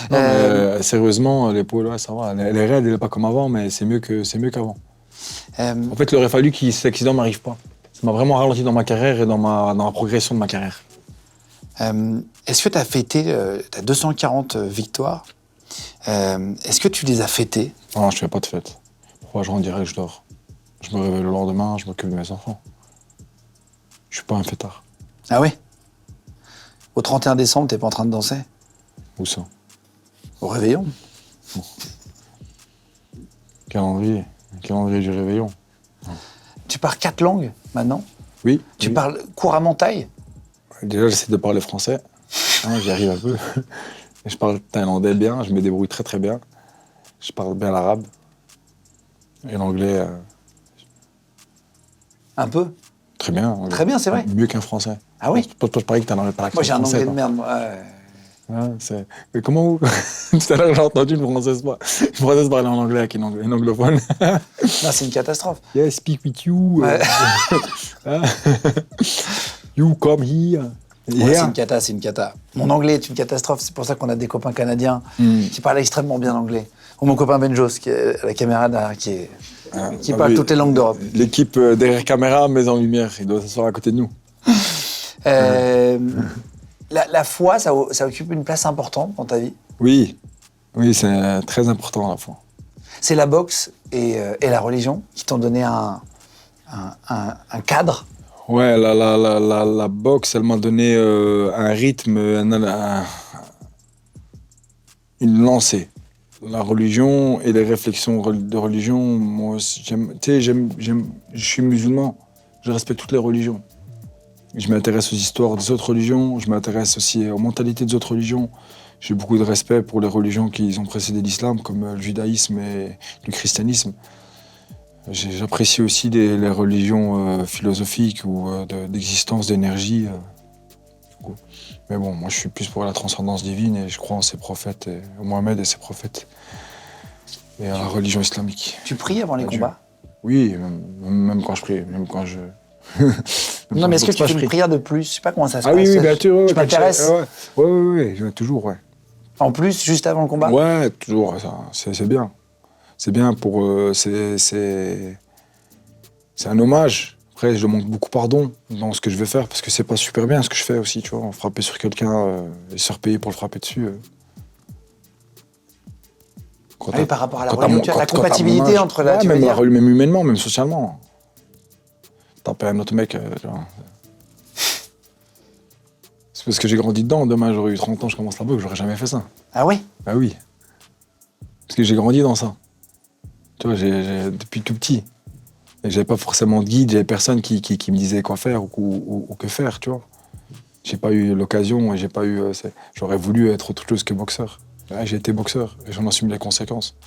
Non, mais, sérieusement, l'épaule, ouais, ça va. Elle est raide, elle est pas comme avant, mais c'est mieux qu'avant. En fait, il aurait fallu que cet accident m'arrive pas. Ça m'a vraiment ralenti dans ma carrière et dans ma progression de ma carrière. Est-ce que tu as fêté t'as 240 victoires? Est-ce que tu les as fêtées? Non, je fais pas de fête. Pourquoi je rentre direct, je dors. Je me réveille le lendemain, je m'occupe de mes enfants. Je suis pas un fêtard. Ah oui? Au 31 décembre, t'es pas en train de danser? Où ça? Au réveillon? Calendrier du réveillon. Tu parles 4 langues maintenant? Oui. Tu parles couramment thaï? Déjà, j'essaie de parler français. J'y arrive un peu. Je parle thaïlandais bien, je me débrouille très très bien. Je parle bien l'arabe. Et l'anglais, Un peu? très bien. Anglais. Très bien, c'est vrai. Mieux qu'un français. Ah oui? Toi, je parie que t'as pas l'accent Moi, j'ai un français, anglais de toi. merde. Moi. Ouais, mais comment vous... Tout à l'heure, j'ai entendu une Française parler en anglais avec une anglophone. Non, c'est une catastrophe. Yeah, speak with you. Ouais. You come here. Ouais, c'est une cata. Mon anglais est une catastrophe. C'est pour ça qu'on a des copains canadiens qui parlent extrêmement bien anglais. Ou mon copain Benjos, qui est à la caméra derrière, qui parle toutes les langues d'Europe. L'équipe derrière caméra, mais en lumière. Il doit s'asseoir à côté de nous. La foi, ça occupe une place importante dans ta vie? Oui, c'est très important la foi. C'est la boxe et la religion qui t'ont donné un cadre? Ouais, la boxe, elle m'a donné un rythme, une lancée. La religion et les réflexions de religion, moi, je suis musulman, je respecte toutes les religions. Je m'intéresse aux histoires des autres religions, je m'intéresse aussi aux mentalités des autres religions. J'ai beaucoup de respect pour les religions qui ont précédé l'islam, comme le judaïsme et le christianisme. J'apprécie aussi les religions philosophiques ou d'existence, d'énergie. Mais bon, moi je suis plus pour la transcendance divine et je crois en ses prophètes, en Mohamed et ses prophètes. Et à la religion islamique. Tu pries avant les combats? Oui, même quand je prie, même quand je... Non, mais est-ce que tu fais une prière de plus? Je sais pas comment ça se passe. Ah oui, bien sûr. Tu m'intéresses? Oui, toujours, ouais. En plus, juste avant le combat? Ouais, toujours, c'est bien. C'est bien pour... c'est un hommage. Après, je demande beaucoup pardon dans ce que je vais faire, parce que c'est pas super bien ce que je fais aussi, tu vois. Frapper sur quelqu'un et se faire payer pour le frapper dessus. Oui, par rapport à la religion, tu as la compatibilité entre la... Même humainement, même socialement. Taper un autre mec, tu vois. C'est parce que j'ai grandi dedans. Demain, j'aurais eu 30 ans, je commence la boxe, j'aurais jamais fait ça. Ah oui? Bah oui. Parce que j'ai grandi dans ça. Tu vois, depuis tout petit. Et j'avais pas forcément de guide, j'avais personne qui me disait quoi faire ou que faire, tu vois. J'ai pas eu l'occasion et j'ai pas eu... J'aurais voulu être autre chose que boxeur. Ouais, j'ai été boxeur et j'en assume les conséquences.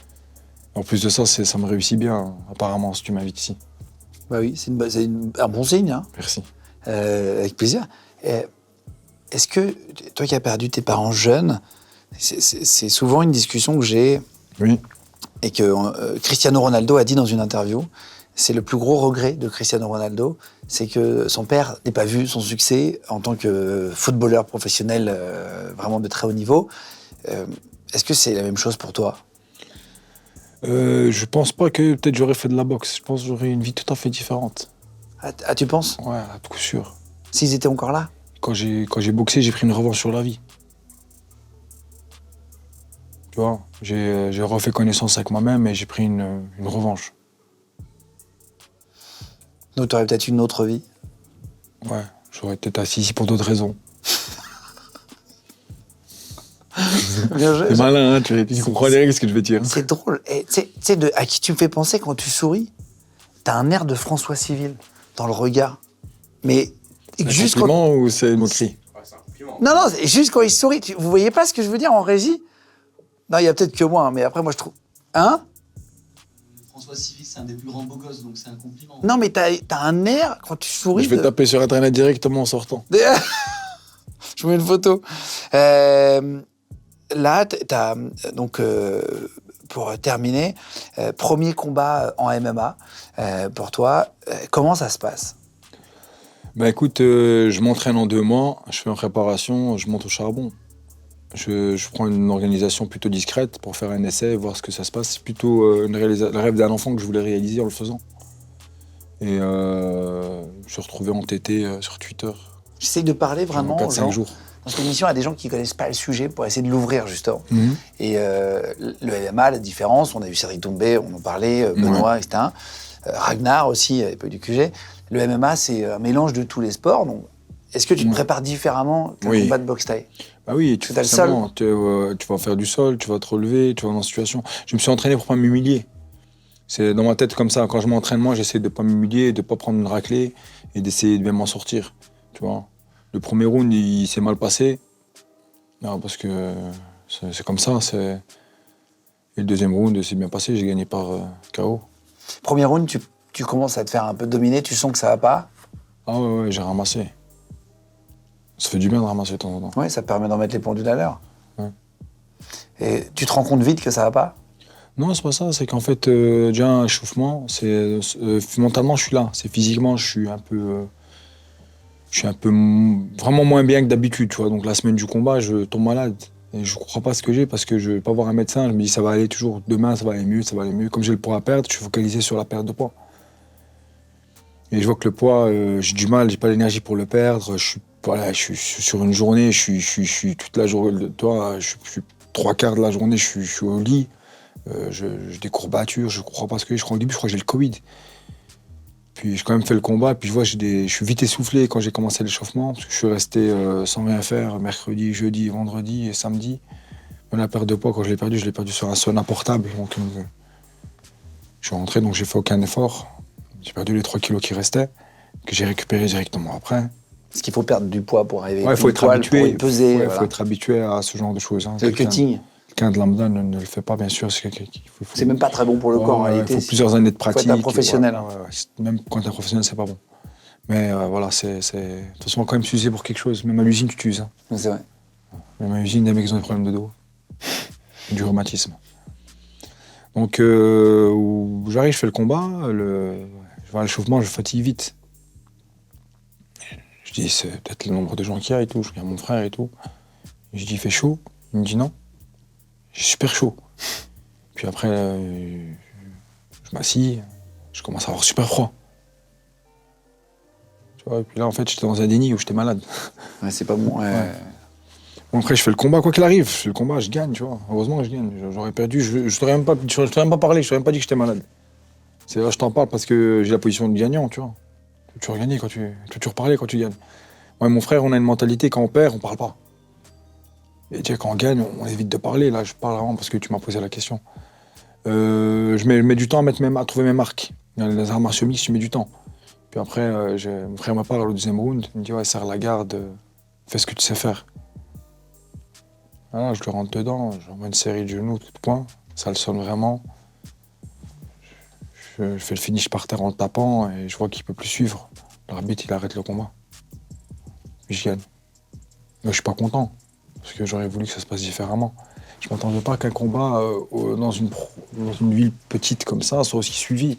En plus de ça, ça me réussit bien, apparemment, si tu m'invites ici. Bah oui, c'est un bon signe. Hein. Merci. Avec plaisir. Est-ce que, toi qui as perdu tes parents jeunes, c'est souvent une discussion que j'ai, oui. Et que Cristiano Ronaldo a dit dans une interview, c'est le plus gros regret de Cristiano Ronaldo, c'est que son père n'ait pas vu son succès en tant que footballeur professionnel vraiment de très haut niveau. Est-ce que c'est la même chose pour toi? Je pense pas que peut-être j'aurais fait de la boxe. Je pense que j'aurais une vie tout à fait différente. Ah, tu penses? Ouais, à coup sûr. S'ils étaient encore là? Quand j'ai boxé, j'ai pris une revanche sur la vie. Tu vois, j'ai refait connaissance avec moi-même et j'ai pris une revanche. Donc, tu aurais peut-être une autre vie. Ouais, j'aurais peut-être assis ici pour d'autres raisons. C'est malin, hein, tu comprends les règles, ce que je veux dire. C'est drôle. Et tu sais, à qui tu me fais penser quand tu souris? T'as un air de François Civil dans le regard. Mais C'est un juste compliment ou c'est une moquerie? Non, c'est juste quand il sourit. Vous voyez pas ce que je veux dire en régie? Non, il y a peut-être que moi, hein, mais après, moi, je trouve... Hein? François Civil, c'est un des plus grands beaux gosses, donc c'est un compliment. Non, mais t'as un air, quand tu souris... Je vais taper sur Internet directement en sortant. Je vous mets une photo. Là, donc, pour terminer, premier combat en MMA pour toi. Comment ça se passe? Bah écoute, je m'entraîne en 2 mois, je fais une préparation, je monte au charbon. Je prends une organisation plutôt discrète pour faire un essai, voir ce que ça se passe. C'est plutôt le rêve d'un enfant que je voulais réaliser en le faisant. Et je suis retrouvé entêté sur Twitter. J'essaye de parler vraiment aux 4-5 gens. jours. Dans cette émission, il y a des gens qui ne connaissent pas le sujet pour essayer de l'ouvrir, justement. Mhm. Et le MMA, la différence, on a vu Cédric Doumbé, on en parlait, Benoît, etc. Ragnar aussi, à l'époque du QG. Le MMA, c'est un mélange de tous les sports. Donc, est-ce que tu te prépares différemment qu'un combat de boxe thaï? Bah oui, t'as le sol. Tu vas faire du sol, tu vas te relever, tu vas dans une situation. Je me suis entraîné pour pas m'humilier. C'est dans ma tête comme ça. Quand je m'entraîne, moi, j'essaie de pas m'humilier, de pas prendre une raclée et d'essayer de bien m'en sortir. Tu vois. Le premier round, il s'est mal passé. Non, parce que c'est comme ça. Et le deuxième round, c'est bien passé. J'ai gagné par KO. Premier round, tu commences à te faire un peu dominer, tu sens que ça va pas? Ah ouais, j'ai ramassé. Ça fait du bien de ramasser de temps en temps. Ouais, ça permet d'en mettre les pendules à l'heure. Ouais. Et tu te rends compte vite que ça va pas? Non, c'est pas ça. C'est qu'en fait, déjà, un échauffement, mentalement, je suis là. C'est physiquement, je suis un peu vraiment moins bien que d'habitude, tu vois. Donc la semaine du combat, je tombe malade. Et je crois pas ce que j'ai parce que je vais pas voir un médecin. Je me dis, ça va aller toujours. Demain, ça va aller mieux, ça va aller mieux. Comme j'ai le poids à perdre, je suis focalisé sur la perte de poids. Et je vois que le poids, j'ai du mal, j'ai pas l'énergie pour le perdre. Je suis sur une journée, je suis toute la journée, toi, je suis 3/4 de la journée, je suis au lit. J'ai des courbatures, je crois pas ce que j'ai. Je crois au début, je crois que j'ai le Covid. Puis j'ai quand même fait le combat, puis je vois, je suis vite essoufflé quand j'ai commencé l'échauffement, parce que je suis resté sans rien faire mercredi, jeudi, vendredi et samedi. Mais la perte de poids, quand je l'ai perdu sur un sauna portable. Donc je suis rentré, donc j'ai fait aucun effort. J'ai perdu les 3 kilos qui restaient, que j'ai récupéré directement après. Parce qu'il faut perdre du poids pour arriver Ouais, il faut être habitué. pour y peser. Faut être habitué à ce genre de choses. Hein. C'est le cutting. Quelqu'un de lambda ne le fait pas, bien sûr. C'est même pas très bon pour le corps, en réalité. Il faut plusieurs années de pratique. Il faut être un professionnel. Même quand tu es professionnel, c'est pas bon. Mais voilà, de toute façon, on va quand même s'user pour quelque chose. Même à l'usine, tu t'uses. Hein. C'est vrai. Même à l'usine, les mecs, ils ont des problèmes de dos. Du rhumatisme. Donc, où j'arrive, je fais le combat. Je vois l'échauffement, je fatigue vite. Je dis, c'est peut-être le nombre de gens qu'il y a et tout. Je regarde mon frère et tout. Je dis, il fait chaud. Il me dit non. J'ai super chaud. Puis après, je m'assis, je commence à avoir super froid. Tu vois, et puis là, en fait, j'étais dans un déni où j'étais malade. Ouais, c'est pas bon. Ouais. Bon, après, je fais le combat, quoi qu'il arrive. Je fais le combat, je gagne, tu vois. Heureusement que je gagne. J'aurais perdu, je t'aurais même pas parlé, je t'aurais même pas dit que j'étais malade. C'est là, je t'en parle parce que j'ai la position de gagnant, tu vois. Tu veux toujours gagner quand tu veux toujours parler quand tu gagnes. Moi et mon frère, on a une mentalité, quand on perd, on parle pas. Et tu sais, quand on gagne, on évite de parler. Là, je parle vraiment parce que tu m'as posé la question. Je mets du temps à trouver mes marques. Dans les arts martiaux mixtes, je mets du temps. Puis après, mon frère me parle au deuxième round. Il me dit, ouais, serre la garde, fais ce que tu sais faire. Alors, je le rentre dedans, j'envoie une série de genoux, tout point. Ça le sonne vraiment. Je fais le finish par terre en le tapant et je vois qu'il peut plus suivre. L'arbitre, il arrête le combat. Puis je gagne. Mais je suis pas content. Parce que j'aurais voulu que ça se passe différemment. Je m'attendais pas qu'un combat dans une ville petite comme ça soit aussi suivi.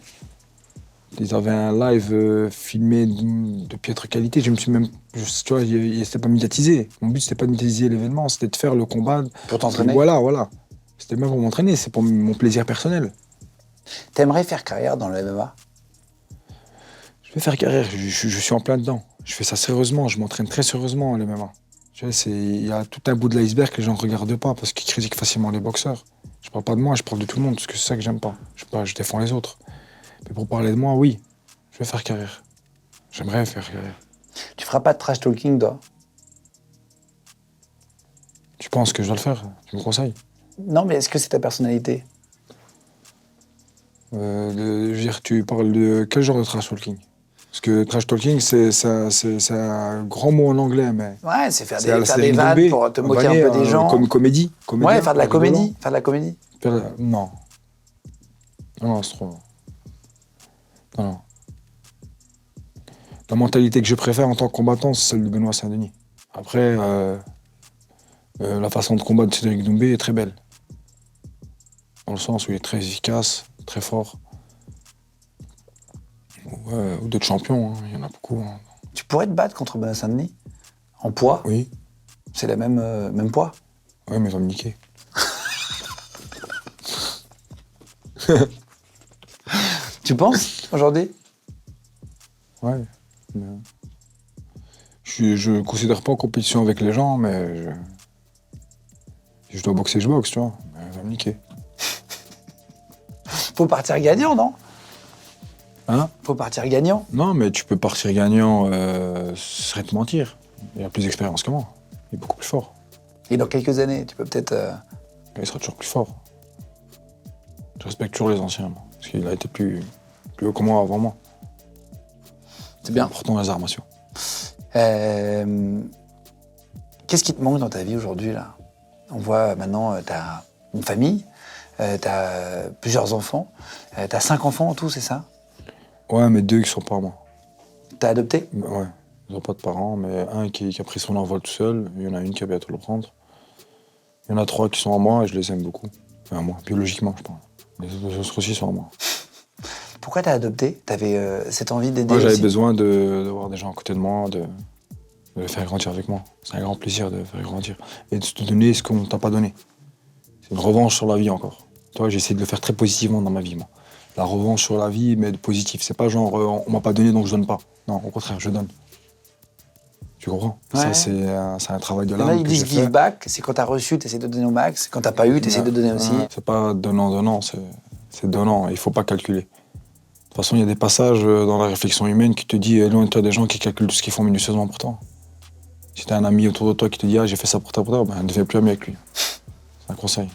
Ils avaient un live filmé de piètre qualité. Je me suis même, tu vois, c'était pas médiatisé. Mon but, c'était pas de médiatiser l'événement, c'était de faire le combat. Pour t'entraîner. Voilà. C'était même pour m'entraîner, c'est pour mon plaisir personnel. T'aimerais faire carrière dans le MMA? Je vais faire carrière, je suis en plein dedans. Je fais ça sérieusement, je m'entraîne très sérieusement à l'MMA. Tu vois, il y a tout un bout de l'iceberg que les gens ne regardent pas parce qu'ils critiquent facilement les boxeurs. Je parle pas de moi, je parle de tout le monde parce que c'est ça que j'aime pas. Je défends les autres. Mais pour parler de moi, oui, je vais faire carrière. J'aimerais faire... Tu feras pas de trash talking, toi? Tu penses que je dois le faire? Tu me conseilles? Non, mais est-ce que c'est ta personnalité? Je veux dire, tu parles de quel genre de trash talking? Parce que trash talking, c'est un grand mot en anglais, mais... Ouais, c'est faire c'est à la des série vannes Dombé, pour te on moquer un valait, peu des gens. Comme comédie. Ouais, faire de la rigolant. comédie. Faire de la comédie. Non. Non, c'est trop... Non, non. La mentalité que je préfère en tant que combattant, c'est celle de Benoît Saint-Denis. Après, la façon de combattre de Cédric Doumbé est très belle. Dans le sens où il est très efficace, très fort. Ou d'autres champions, hein, il y en a beaucoup. Hein. Tu pourrais te battre contre Benoît Saint-Denis? En poids? Oui, C'est la même poids? ouais, mais il va me niquer. Tu penses, aujourd'hui? Ouais. Je ne considère pas en compétition avec les gens, mais si je dois boxer, je boxe, tu vois. Mais il va me niquer. Faut partir gagnant, non? Hein? Faut partir gagnant. Non, mais tu peux partir gagnant, ce serait te mentir. Il a plus d'expérience que moi. Il est beaucoup plus fort. Et dans quelques années, tu peux peut-être... Il sera toujours plus fort. Je respecte toujours les anciens, moi, parce qu'il a été plus haut que moi avant moi. C'est bien. Important, les arts martiaux. Qu'est-ce qui te manque dans ta vie aujourd'hui, là? On voit maintenant, tu as une famille, tu as plusieurs enfants, tu as 5 enfants en tout, c'est ça? Ouais, mais 2 qui sont pas à moi. T'as adopté? Ouais, ils n'ont pas de parents, mais un qui a pris son envol tout seul, il y en a une qui va bientôt le prendre. Il y en a 3 qui sont à moi et je les aime beaucoup. Enfin, à moi, biologiquement, je parle. Les autres aussi sont à moi. Pourquoi t'as adopté? T'avais cette envie d'aider Moi, j'avais aussi? besoin d'avoir des gens à côté de moi, de les faire grandir avec moi. C'est un grand plaisir de faire grandir. Et de te donner ce qu'on t'a pas donné. C'est une revanche sur la vie encore. Toi, j'ai essayé de le faire très positivement dans ma vie, moi. La revanche sur la vie, mais de positif. C'est pas genre, on m'a pas donné, donc je donne pas. Non, au contraire, je donne. Tu comprends? Ouais. Ça, c'est un travail de Il y en a, l'âme ils que disent j'ai give fait. back, c'est quand t'as reçu, t'essaies de donner au max. Quand t'as pas eu, t'essaies de donner aussi. C'est pas donnant, c'est donnant. Il faut pas calculer. De toute façon, il y a des passages dans la réflexion humaine qui te disent éloigne-toi des gens qui calculent tout ce qu'ils font minutieusement pour toi. Si t'as un ami autour de toi qui te dit ah, j'ai fait ça pour toi, ben, ne deviens plus ami avec lui. C'est un conseil.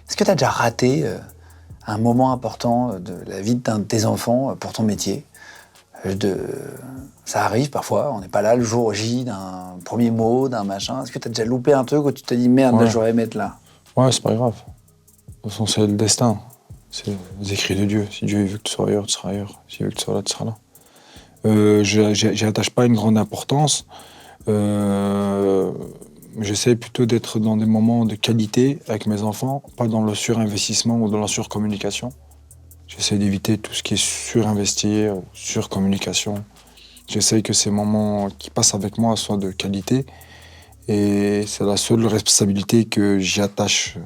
Est-ce que t'as déjà raté un moment important de la vie d'un de tes enfants pour ton métier? Ça arrive parfois, on n'est pas là le jour J d'un premier mot, d'un machin. Est-ce que t'as déjà loupé un truc où tu te dis merde, là, Ouais. j'aurais aimé être là? Ouais, c'est pas grave. De toute façon, c'est le destin. C'est les écrits de Dieu. Si Dieu veut que tu sois ailleurs, tu seras ailleurs. S'il veut que tu sois là, tu seras là. J'y attache pas une grande importance. J'essaie plutôt d'être dans des moments de qualité avec mes enfants, pas dans le surinvestissement ou dans la surcommunication. J'essaie d'éviter tout ce qui est surinvestir, surcommunication. J'essaie que ces moments qui passent avec moi soient de qualité. Et c'est la seule responsabilité que j'y attache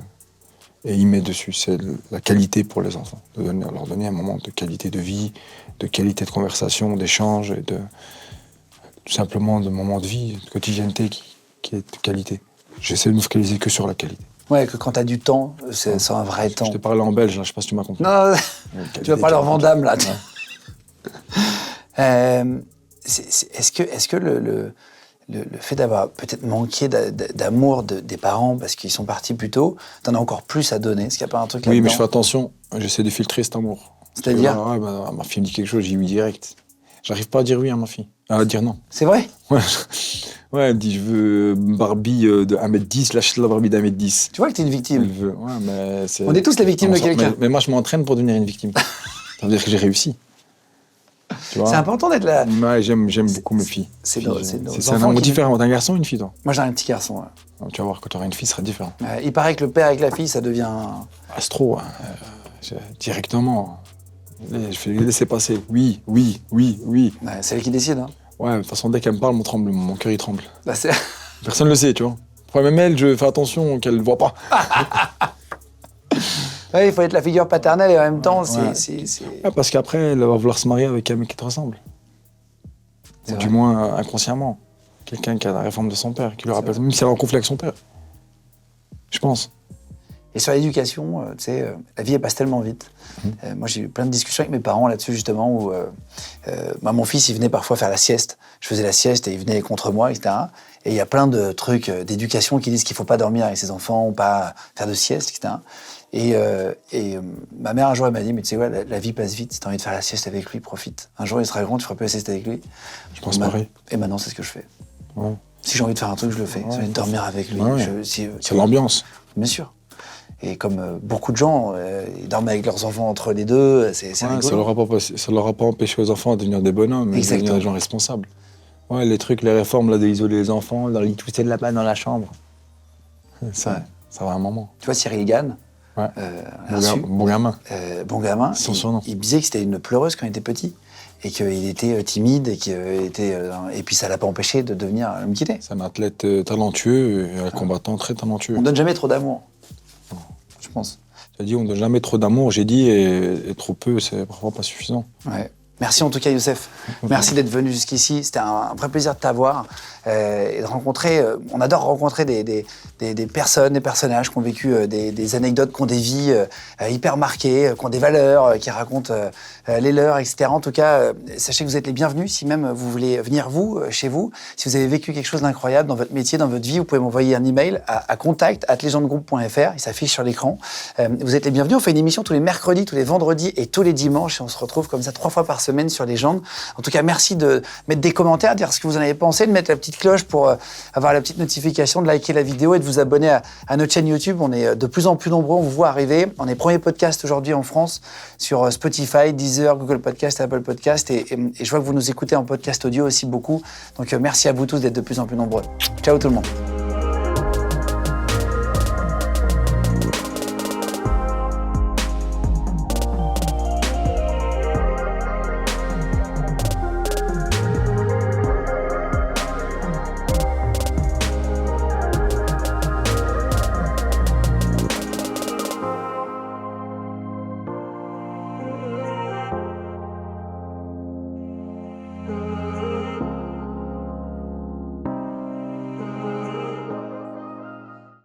et y mets dessus. C'est la qualité pour les enfants. Leur donner un moment de qualité de vie, de qualité de conversation, d'échange et tout simplement de moments de vie, de quotidienneté qui est de qualité. J'essaie de me focaliser que sur la qualité. Ouais, que quand t'as du temps, c'est un vrai temps. Je t'ai parlé en belge, là, je sais pas si tu m'as compris. Non, tu vas parler en Vandame, là. Ouais. Est-ce que le fait d'avoir peut-être manqué d'amour des parents parce qu'ils sont partis plus tôt, t'en as encore plus à donner? Est-ce qu'il n'y a pas un truc Oui, là-dedans? mais je fais attention, j'essaie de filtrer cet amour. C'est-à-dire? Parce que, ouais, ma fille me dit quelque chose, j'y oui direct. J'arrive pas à dire oui à ma fille, à dire non. C'est vrai? Ouais, ouais, elle me dit je veux une Barbie de 1m10, lâche la Barbie d'1m10. Tu vois que t'es une Elle victime. veut, ouais, mais c'est... On est tous les victimes Non, de quelqu'un. Mais moi, je m'entraîne pour devenir une victime. Ça veut dire que j'ai réussi. Tu vois? C'est important d'être là. Ouais, j'aime beaucoup mes filles. C'est Filles, nos c'est un enfants amour qui- différent. T'as un garçon ou une fille, toi? Moi, j'ai un petit garçon. Ouais. Donc, tu vas voir, quand tu auras une fille, ce sera différent. Il paraît que le père avec la fille, ça devient... Astro, hein, directement. Je vais les laisser passer. Oui, oui, oui, oui. Ouais, c'est elle qui décide. Hein. Ouais, de toute façon, dès qu'elle me parle, mon cœur, il tremble. Bah, c'est... Personne ne le sait, tu vois. Enfin, même elle, je fais attention qu'elle ne voit pas. Ouais, il faut être la figure paternelle et en même temps, Ouais. c'est... Ouais, parce qu'après, elle va vouloir se marier avec un mec qui te ressemble. C'est Ou vrai. du moins, inconsciemment. Quelqu'un qui a la réforme de son père, qui lui rappelle, même si elle est en conflit avec son père. Je pense. Et sur l'éducation, tu sais, la vie, elle passe tellement vite. Moi, j'ai eu plein de discussions avec mes parents là-dessus, justement, où mon fils, il venait parfois faire la sieste. Je faisais la sieste et il venait contre moi, etc. Et il y a plein de trucs d'éducation qui disent qu'il ne faut pas dormir avec ses enfants ou pas faire de sieste, etc. Et ma mère, un jour, elle m'a dit, mais tu sais, ouais, la vie passe vite. Si tu as envie de faire la sieste avec lui, profite. Un jour, il sera grand, tu feras plus la sieste avec lui. Je pense pareil. Et maintenant, c'est ce que je fais. Ouais. Si j'ai envie de faire un truc, je le fais. Si j'ai envie de dormir avec lui. Ouais. C'est l'ambiance. Bien sûr. Et comme beaucoup de gens, ils dorment avec leurs enfants entre les deux, c'est rigolo. Ça leur a pas empêché aux enfants de devenir des bonhommes, mais de devenir des gens responsables. Ouais, les trucs, les réformes là, d'isoler les enfants, dans les tousser de là-bas dans la chambre. Ça va un moment. Tu vois, Cyril Gann, Ouais. Bon gamin. Bon gamin, Son surnom. il disait que c'était une pleureuse quand il était petit. Et qu'il était timide, et puis ça l'a pas empêché de devenir l'homme qu'il est. C'est un athlète talentueux et un combattant très talentueux. On donne jamais trop d'amour, je pense. J'ai dit, on donne jamais trop d'amour, j'ai dit, et trop peu, c'est parfois pas suffisant. Ouais. Merci en tout cas, Youssef. Merci d'être venu jusqu'ici. C'était un vrai plaisir de t'avoir et de rencontrer. On adore rencontrer des personnes, des personnages qui ont vécu des anecdotes, qui ont des vies hyper marquées, qui ont des valeurs, qui racontent les leurs, etc. En tout cas, sachez que vous êtes les bienvenus. Si même vous voulez venir, chez vous, si vous avez vécu quelque chose d'incroyable dans votre métier, dans votre vie, vous pouvez m'envoyer un email à contact@legendegroup.fr. Il s'affiche sur l'écran. Vous êtes les bienvenus. On fait une émission tous les mercredis, tous les vendredis et tous les dimanches. Et on se retrouve comme ça 3 fois par semaine sur Légende. En tout cas, merci de mettre des commentaires, dire ce que vous en avez pensé, de mettre la petite cloche pour avoir la petite notification, de liker la vidéo et de vous abonner à notre chaîne YouTube. On est de plus en plus nombreux, on vous voit arriver. On est premier podcast aujourd'hui en France sur Spotify, Deezer, Google Podcast, Apple Podcast et je vois que vous nous écoutez en podcast audio aussi beaucoup. Donc merci à vous tous d'être de plus en plus nombreux. Ciao tout le monde.